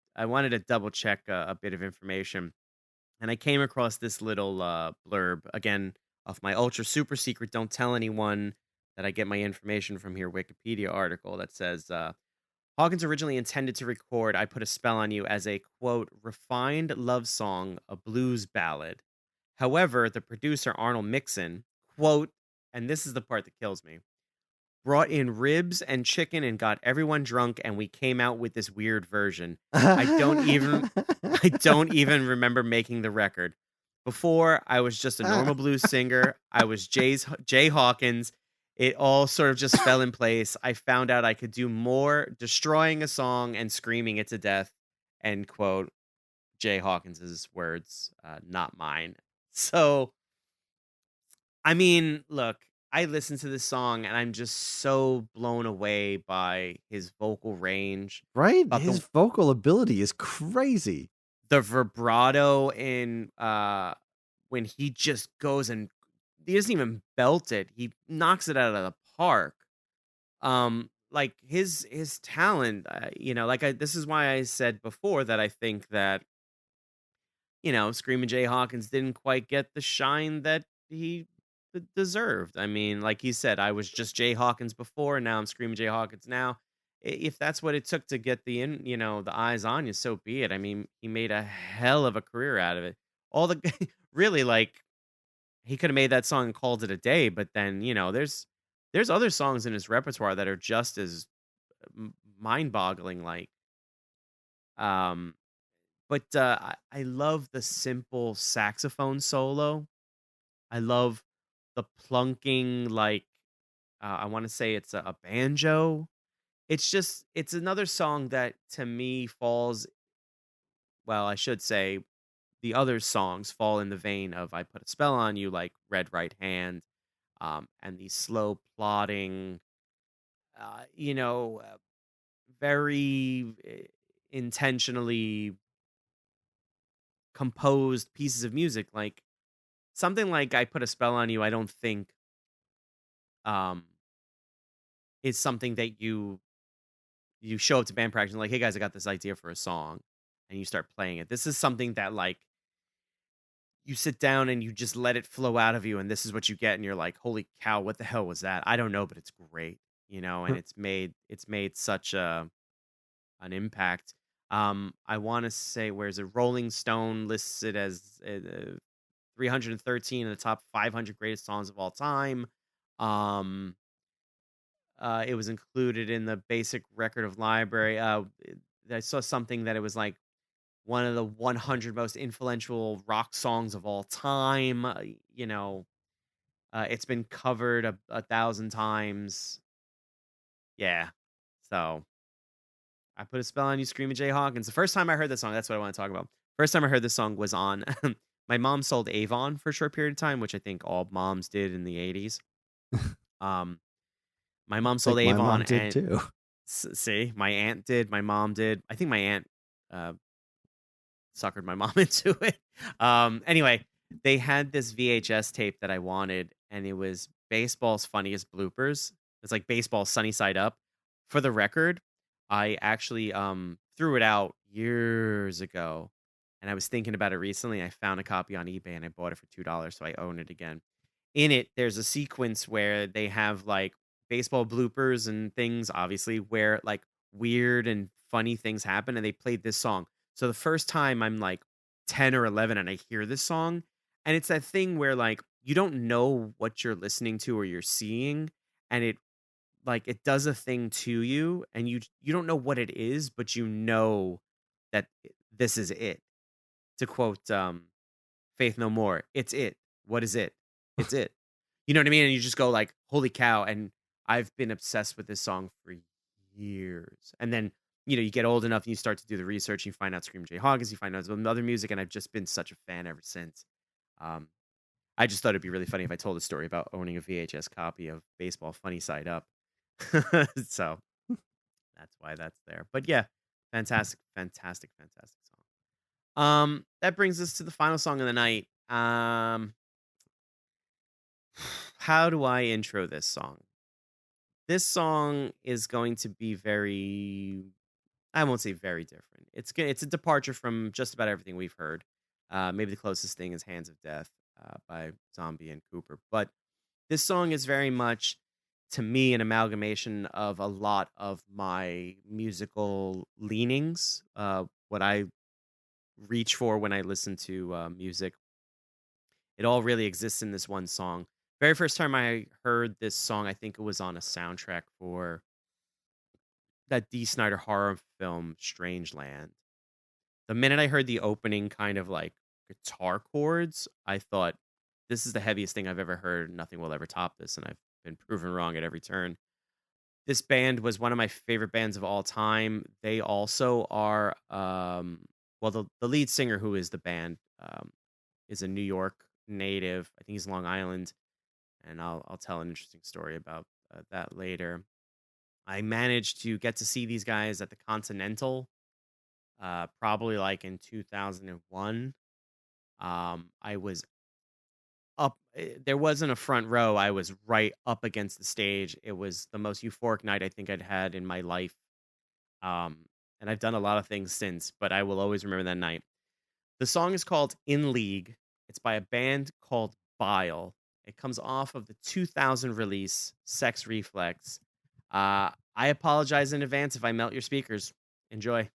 to double check a bit of information, and I came across this little blurb again off my ultra super secret "Don't tell anyone that I get my information from here" Wikipedia article that says Hawkins originally intended to record "I Put a Spell on You" as a quote refined love song, a blues ballad. However, the producer Arnold Mixon quote, and this is the part that kills me, brought in ribs and chicken and got everyone drunk, and we came out with this weird version. I don't even remember making the record. Before, I was just a normal blues singer. I was Jay Hawkins. It all sort of just fell in place. I found out I could do more, destroying a song and screaming it to death. End quote. Jay Hawkins's words, not mine. So, I mean, look, I listen to this song and I'm just so blown away by his vocal range, Right? about His vocal ability is crazy. the vibrato in when he just goes and he doesn't even belt it. He knocks it out of the park. Like his talent, this is why I said before that I think that Screamin' Jay Hawkins didn't quite get the shine that he deserved. I mean, like he said, I was just Jay Hawkins before, and now I'm Screamin' Jay Hawkins now. If that's what it took to get the eyes on you, so be it. I mean, he made a hell of a career out of it. All the really, like, he could have made that song and called it a day, but then there's other songs in his repertoire that are just as mind-boggling. Like, but I love the simple saxophone solo. I love the plunking, like, I want to say it's a banjo. It's another song that to me falls, well, I should say the other songs fall in the vein of "I Put a Spell on You," like "Red Right Hand," and these slow plodding, uh, you know, uh, very intentionally composed pieces of music. Like something like "I Put a Spell on You," I don't think um, is something that you show up to band practice and like, "Hey guys, I got this idea for a song," and you start playing it. This is something that like you sit down and you just let it flow out of you, and this is what you get, and you're like, "Holy cow, what the hell was that?" I don't know, but it's great, and it's made such an impact. I want to say, where's it? Rolling Stone lists it as 313 in the top 500 greatest songs of all time. Um, it was included in the basic record of library. I saw something that it was like one of the 100 most influential rock songs of all time. It's been covered a thousand times. Yeah. So I Put a Spell on You, Screamin' Jay Hawkins. The first time I heard this song, that's what I want to talk about. First time I heard this song was on my mom sold Avon for a short period of time, which I think all moms did in the 80s. Um, my mom I sold think my Avon mom did and too. see, my aunt did, my mom did. I think my aunt uh, suckered my mom into it. Anyway, they had this VHS tape that I wanted, and it was Baseball's Funniest Bloopers. It's like Baseball Sunny Side Up. For the record, I actually threw it out years ago, and I was thinking about it recently. I found a copy on eBay and I bought it for $2, so I own it again. In it, there's a sequence where they have like baseball bloopers and things, obviously, where like weird and funny things happen, and they played this song. So the first time I'm like 10 or 11 and I hear this song, and it's that thing where like you don't know what you're listening to or you're seeing, and it does a thing to you, and you don't know what it is, but you know that this is it. To quote Faith No More, it's it. What is it? It's it. You know what I mean? And you just go like, holy cow. And I've been obsessed with this song for years. And then, you get old enough and you start to do the research. And you find out Scream Jay Hawkins, you find out some other music. And I've just been such a fan ever since. Um, I just thought it'd be really funny if I told a story about owning a VHS copy of Baseball Funny Side Up. So That's why that's there. But yeah, fantastic song. That brings us to the final song of the night. How do I intro this song? This song is going to be very, I won't say very different. It's a departure from just about everything we've heard. Maybe the closest thing is Hands of Death by Zombie and Cooper. But this song is very much, to me, an amalgamation of a lot of my musical leanings, what I reach for when I listen to music. It all really exists in this one song. Very first time I heard this song, I think it was on a soundtrack for that D. Snyder horror film, Strangeland. The minute I heard the opening kind of like guitar chords, I thought, this is the heaviest thing I've ever heard. Nothing will ever top this. And I've been proven wrong at every turn. This band was one of my favorite bands of all time. They also are, the lead singer who is the band is a New York native. I think he's Long Island. And I'll tell an interesting story about that later. I managed to get to see these guys at the Continental, probably like in 2001. I was up. There wasn't a front row. I was right up against the stage. It was the most euphoric night I think I'd had in my life. And I've done a lot of things since, but I will always remember that night. The song is called In League. It's by a band called Bile. It comes off of the 2000 release, Sex Reflex. I apologize in advance if I melt your speakers. Enjoy.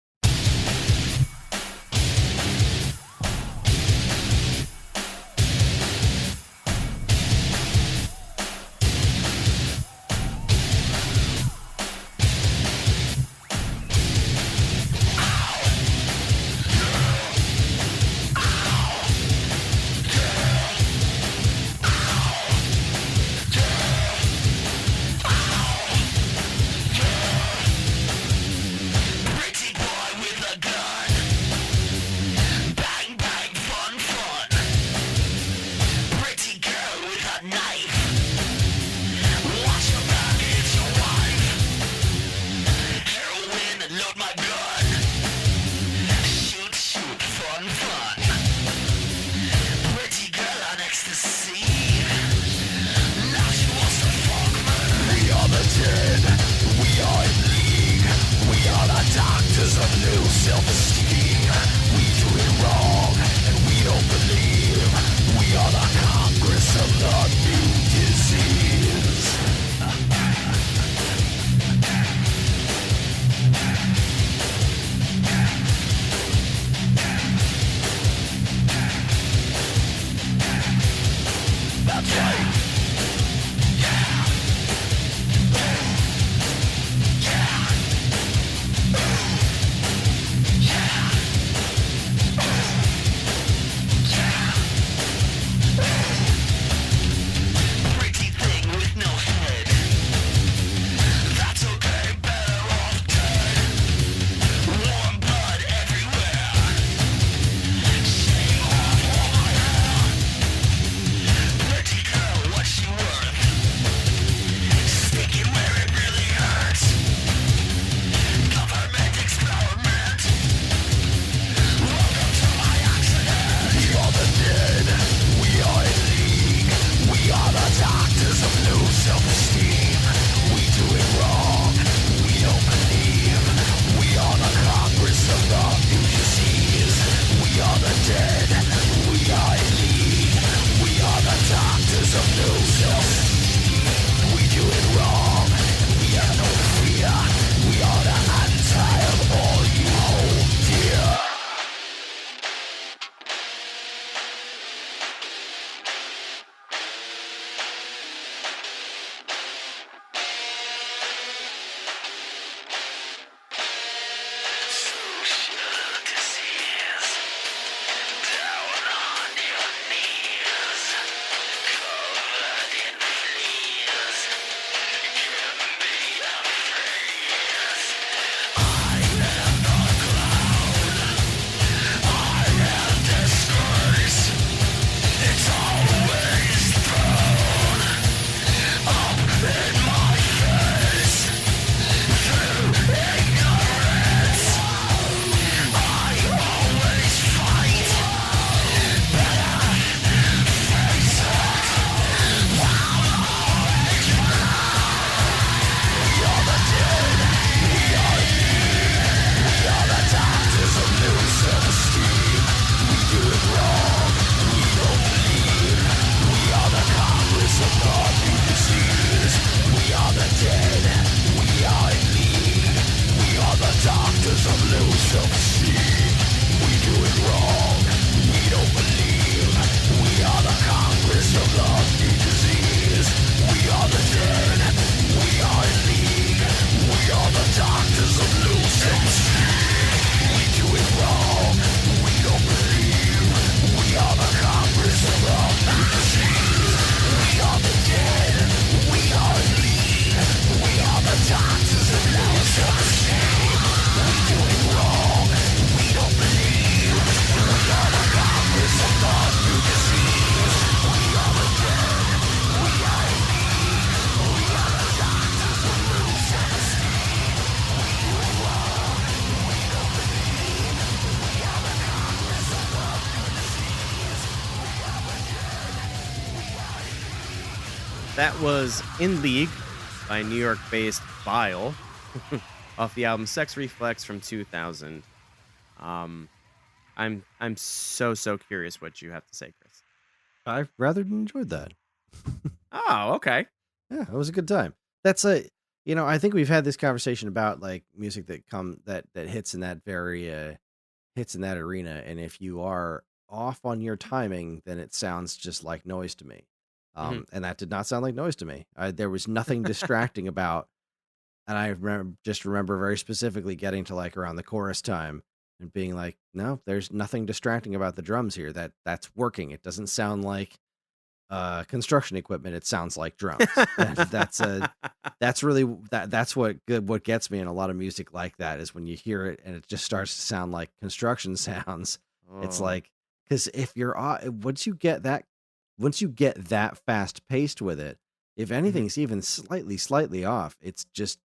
Yeah. That was In League by New York-based Bile off the album Sex Reflex from 2000. I'm so curious what you have to say, Chris. I rather enjoyed that. Oh, okay. Yeah, it was a good time. That's I think we've had this conversation about like music that hits in that hits in that arena, and if you are off on your timing, then it sounds just like noise to me. And that did not sound like noise to me. There was nothing distracting about, and I remember very specifically getting to like around the chorus time and being like, no, there's nothing distracting about the drums here. That's working. It doesn't sound like construction equipment. It sounds like drums. And that's really that's what gets me in a lot of music like that is when you hear it and it just starts to sound like construction sounds. It's like, because if you're once you get that fast paced with it, if anything's even slightly off, it's just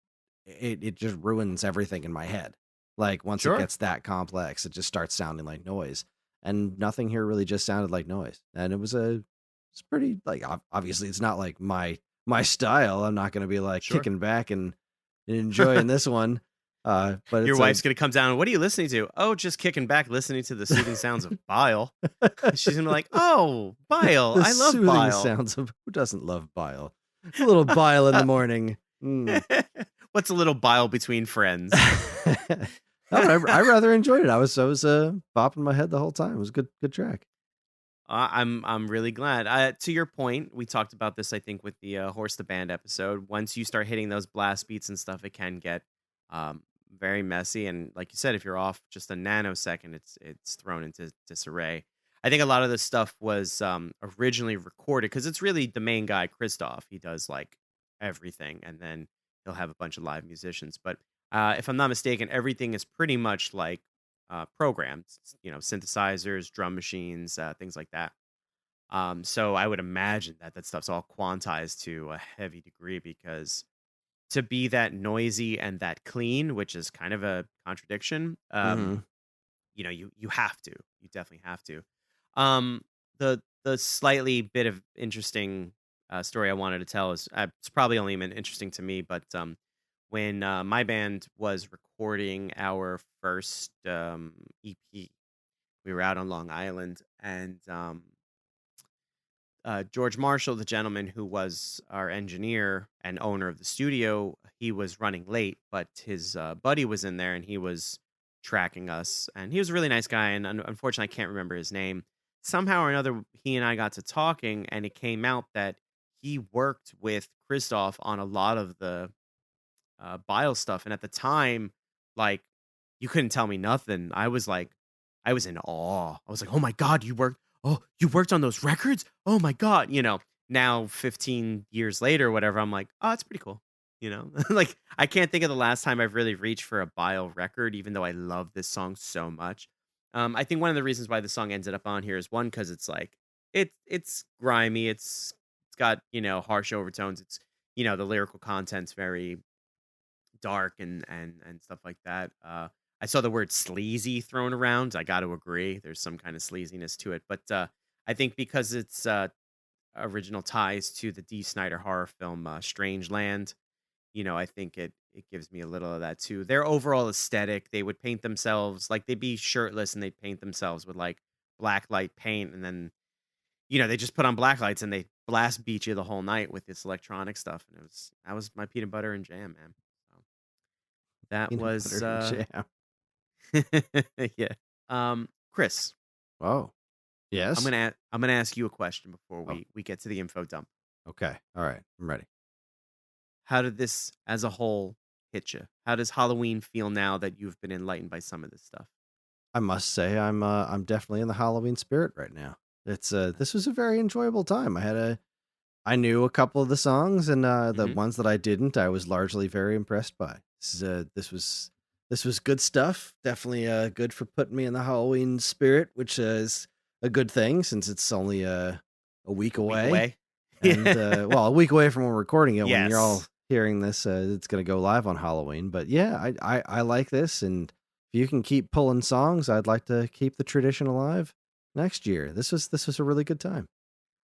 it just ruins everything in my head. Like once it gets that complex, it just starts sounding like noise, and nothing here really just sounded like noise. And it's pretty, like, obviously it's not like my style. I'm not going to be like kicking back and enjoying this one. But your wife's going to come down. What are you listening to? Oh, just kicking back, listening to the soothing sounds of Bile. She's going to be like, oh, Bile. I love soothing Bile. Sounds of, who doesn't love Bile? A little Bile in the morning. What's a little Bile between friends? I rather enjoyed it. I was bopping my head the whole time. It was a good track. I'm really glad. To your point, we talked about this, I think, with the Horse the Band episode. Once you start hitting those blast beats and stuff, it can get very messy. And like you said, if you're off just a nanosecond, it's thrown into disarray. I think a lot of this stuff was originally recorded because it's really the main guy, Christoph. He does like everything, and then he'll have a bunch of live musicians. But if I'm not mistaken, everything is pretty much like programmed, synthesizers, drum machines, things like that. So I would imagine that stuff's all quantized to a heavy degree, because to be that noisy and that clean, which is kind of a contradiction, you have to. You definitely have to. The slightly bit of interesting story I wanted to tell is it's probably only been interesting to me, but when my band was recording our first EP, we were out on Long Island, and George Marshall, the gentleman who was our engineer and owner of the studio, he was running late, but his buddy was in there and he was tracking us, and he was a really nice guy, and unfortunately I can't remember his name. Somehow or another, he and I got to talking, and it came out that he worked with Christoph on a lot of the Bile stuff, and at the time, like, you couldn't tell me nothing. I was in awe. I was like, oh my God, you worked on those records? Oh my God. Now 15 years later or whatever, I'm like, oh, it's pretty cool. Like, I can't think of the last time I've really reached for a Bile record, even though I love this song so much. I think one of the reasons why the song ended up on here is, one, because it's like it's grimy, it's got harsh overtones, it's the lyrical content's very dark and stuff like that. I saw the word sleazy thrown around. I got to agree, there's some kind of sleaziness to it, but I think because it's original ties to the D. Snyder horror film Strangeland, I think it gives me a little of that too. Their overall aesthetic, they would paint themselves, like, they'd be shirtless and they'd paint themselves with like black light paint, and then they just put on black lights and they blast beat you the whole night with this electronic stuff, and that was my peanut butter and jam, man. So that Peanut was butter and jam. yeah. Chris. Oh, yes. I'm gonna ask you a question before we get to the info dump. Okay. All right. I'm ready. How did this as a whole hit you? How does Halloween feel now that you've been enlightened by some of this stuff? I must say I'm definitely in the Halloween spirit right now. It's this was a very enjoyable time. I knew a couple of the songs, and the ones that I didn't, I was largely very impressed by. This was good stuff. Definitely good for putting me in the Halloween spirit, which is a good thing since it's only a week away. And well, a week away from when we're recording it. When you're all hearing this, it's going to go live on Halloween. But yeah, I like this, and if you can keep pulling songs, I'd like to keep the tradition alive next year. This was a really good time.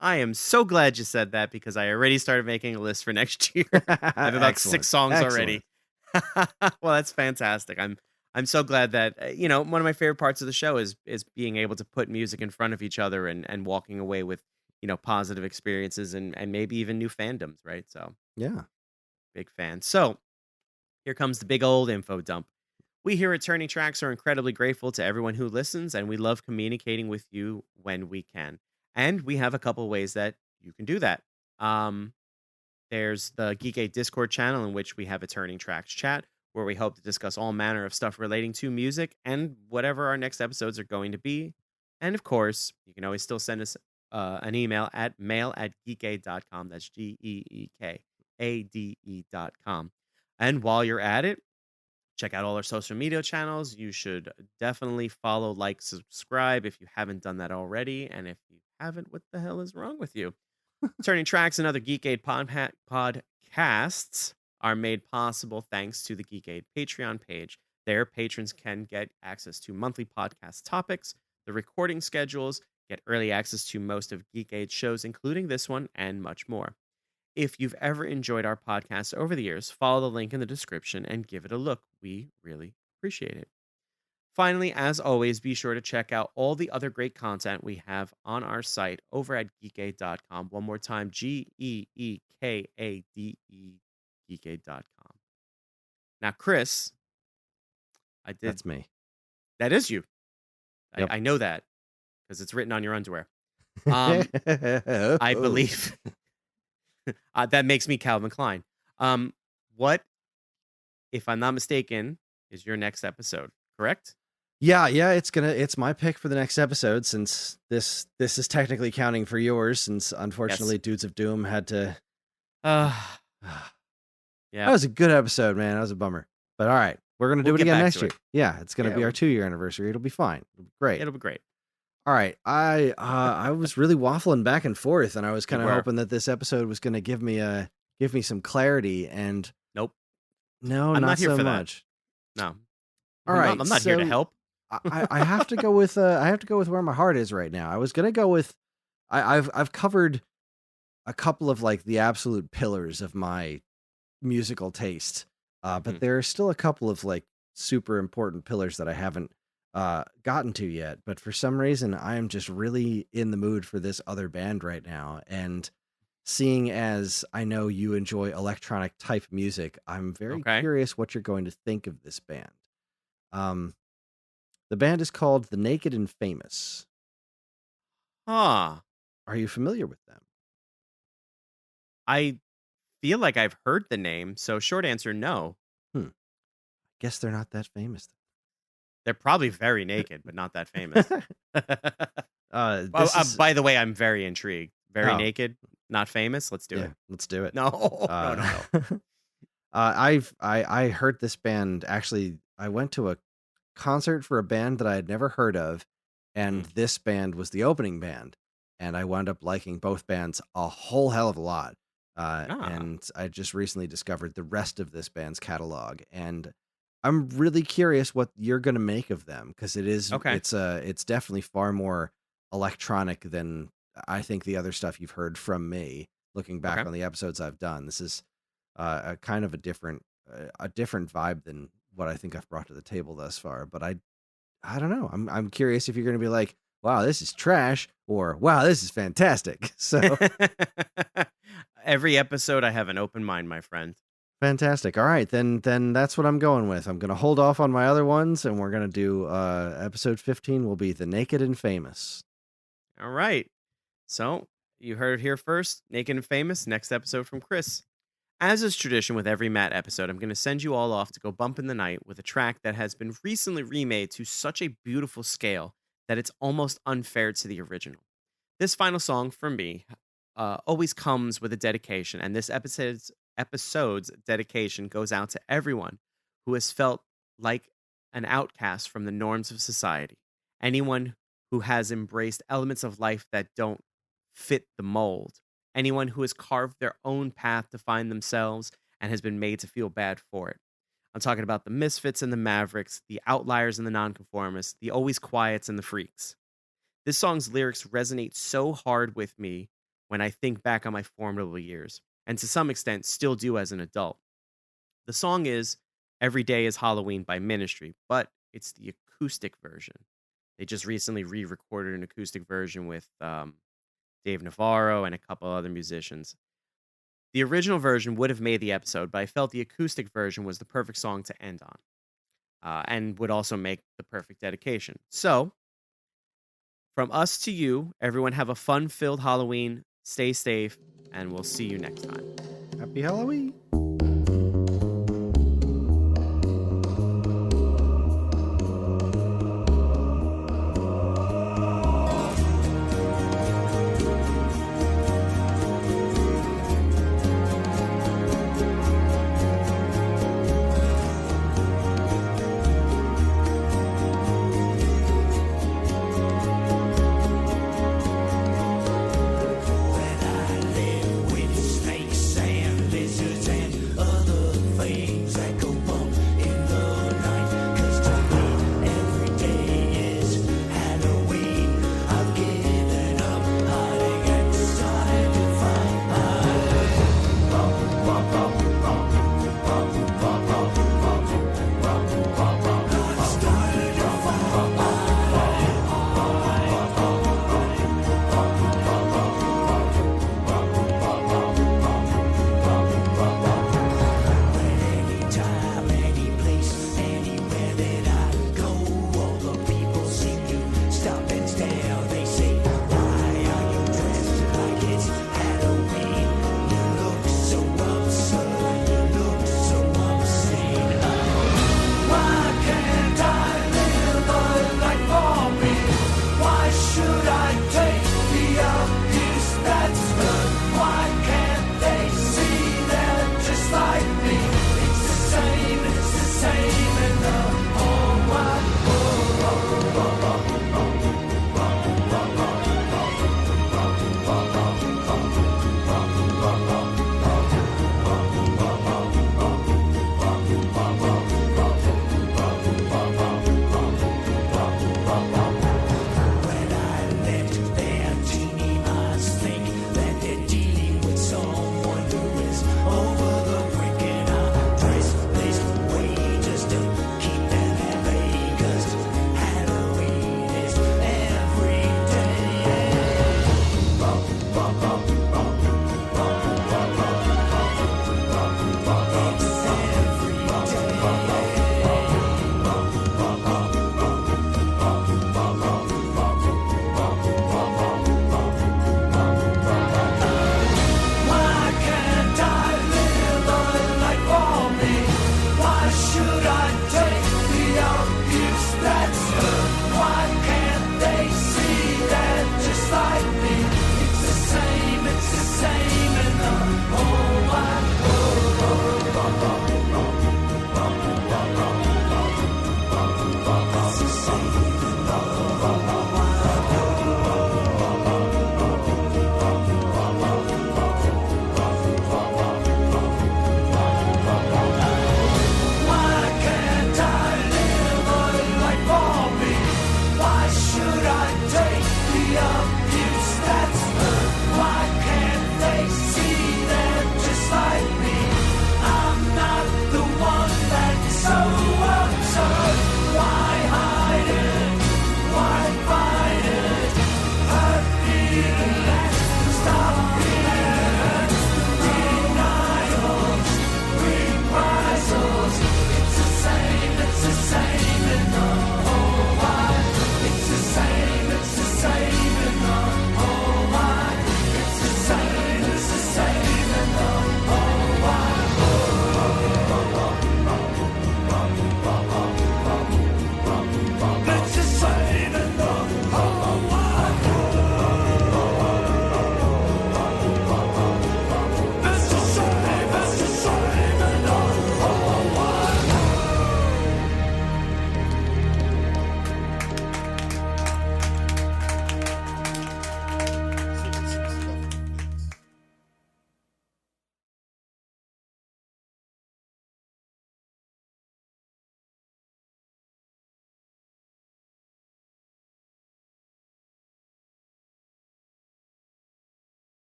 I am so glad you said that because I already started making a list for next year. I have about Excellent. 6 songs Excellent. already. Well, that's fantastic. I'm so glad that one of my favorite parts of the show is being able to put music in front of each other and walking away with positive experiences and maybe even new fandoms, right? So Yeah. big fan. So here comes the big old info dump. We here at Turning Tracks are incredibly grateful to everyone who listens, and we love communicating with you when we can. And we have a couple ways that you can do that. There's the Geekade Discord channel in which we have a Turning Tracks chat where we hope to discuss all manner of stuff relating to music and whatever our next episodes are going to be. And of course, you can always still send us an email at mail@geekade.com. That's GEEKADE.com. And while you're at it, check out all our social media channels. You should definitely follow, like, subscribe if you haven't done that already. And if you haven't, what the hell is wrong with you? Turning Tracks and other Geekade podcasts are made possible thanks to the Geekade Patreon page. There, patrons can get access to monthly podcast topics, the recording schedules, get early access to most of Geekade's shows, including this one, and much more. If you've ever enjoyed our podcast over the years, follow the link in the description and give it a look. We really appreciate it. Finally, as always, be sure to check out all the other great content we have on our site over at geekade.com. One more time, GEEKADE, geekade.com. Now, Chris, That's me. That is you. Yep. I know that because it's written on your underwear. I believe... that makes me Calvin Klein. What, if I'm not mistaken, is your next episode? Correct? Yeah. It's my pick for the next episode since this is technically counting for yours. Since unfortunately, Dudes of Doom had to. Yeah, that was a good episode, man. That was a bummer. But all right, we're gonna do it again next year. Yeah, it's gonna be our 2-year anniversary. It'll be fine. It'll be great. It'll be great. All right, I was really waffling back and forth, and I was kind of hoping that this episode was going to give me some clarity. And nope, no, I'm not here so for much. That. No, all right, I'm not here to help. I have to go with where my heart is right now. I was gonna go with I've covered a couple of like the absolute pillars of my musical taste, but there are still a couple of like super important pillars that I haven't gotten to yet. But for some reason, I am just really in the mood for this other band right now. And seeing as I know you enjoy electronic type music, I'm very curious what you're going to think of this band. The band is called The Naked and Famous. Are you familiar with them? I feel like I've heard the name, so short answer, no. Guess they're not that famous. They're probably very naked, but not that famous. By the way, I'm very intrigued. Very naked, not famous. Let's do it. Let's do it. No, no. I heard this band. Actually, I went to a concert for a band that I had never heard of, and this band was the opening band, and I wound up liking both bands a whole hell of a lot. And I just recently discovered the rest of this band's catalog, and I'm really curious what you're going to make of them, because it's definitely far more electronic than I think the other stuff you've heard from me. Looking back on the episodes I've done, this is a kind of a different vibe than what I think I've brought to the table thus far. But I don't know. I'm curious if you're going to be like, wow, this is trash, or wow, this is fantastic. So every episode I have an open mind, my friend. Fantastic. All right, then that's what I'm going with. I'm going to hold off on my other ones, and we're going to do episode 15 will be The Naked and Famous. All right. So you heard it here first. Naked and Famous, next episode from Chris. As is tradition with every Matt episode, I'm going to send you all off to go bump in the night with a track that has been recently remade to such a beautiful scale that it's almost unfair to the original. This final song from me always comes with a dedication, and this episode's dedication goes out to everyone who has felt like an outcast from the norms of society. Anyone who has embraced elements of life that don't fit the mold. Anyone who has carved their own path to find themselves and has been made to feel bad for it. I'm talking about the misfits and the mavericks, the outliers and the nonconformists, the always quiets and the freaks. This song's lyrics resonate so hard with me when I think back on my formidable years, and to some extent still do as an adult. The song is Every Day is Halloween by Ministry, but it's the acoustic version. They just recently re-recorded an acoustic version with Dave Navarro and a couple other musicians. The original version would have made the episode, but I felt the acoustic version was the perfect song to end on, and would also make the perfect dedication. So, from us to you, everyone have a fun-filled Halloween, stay safe, and we'll see you next time. Happy Halloween.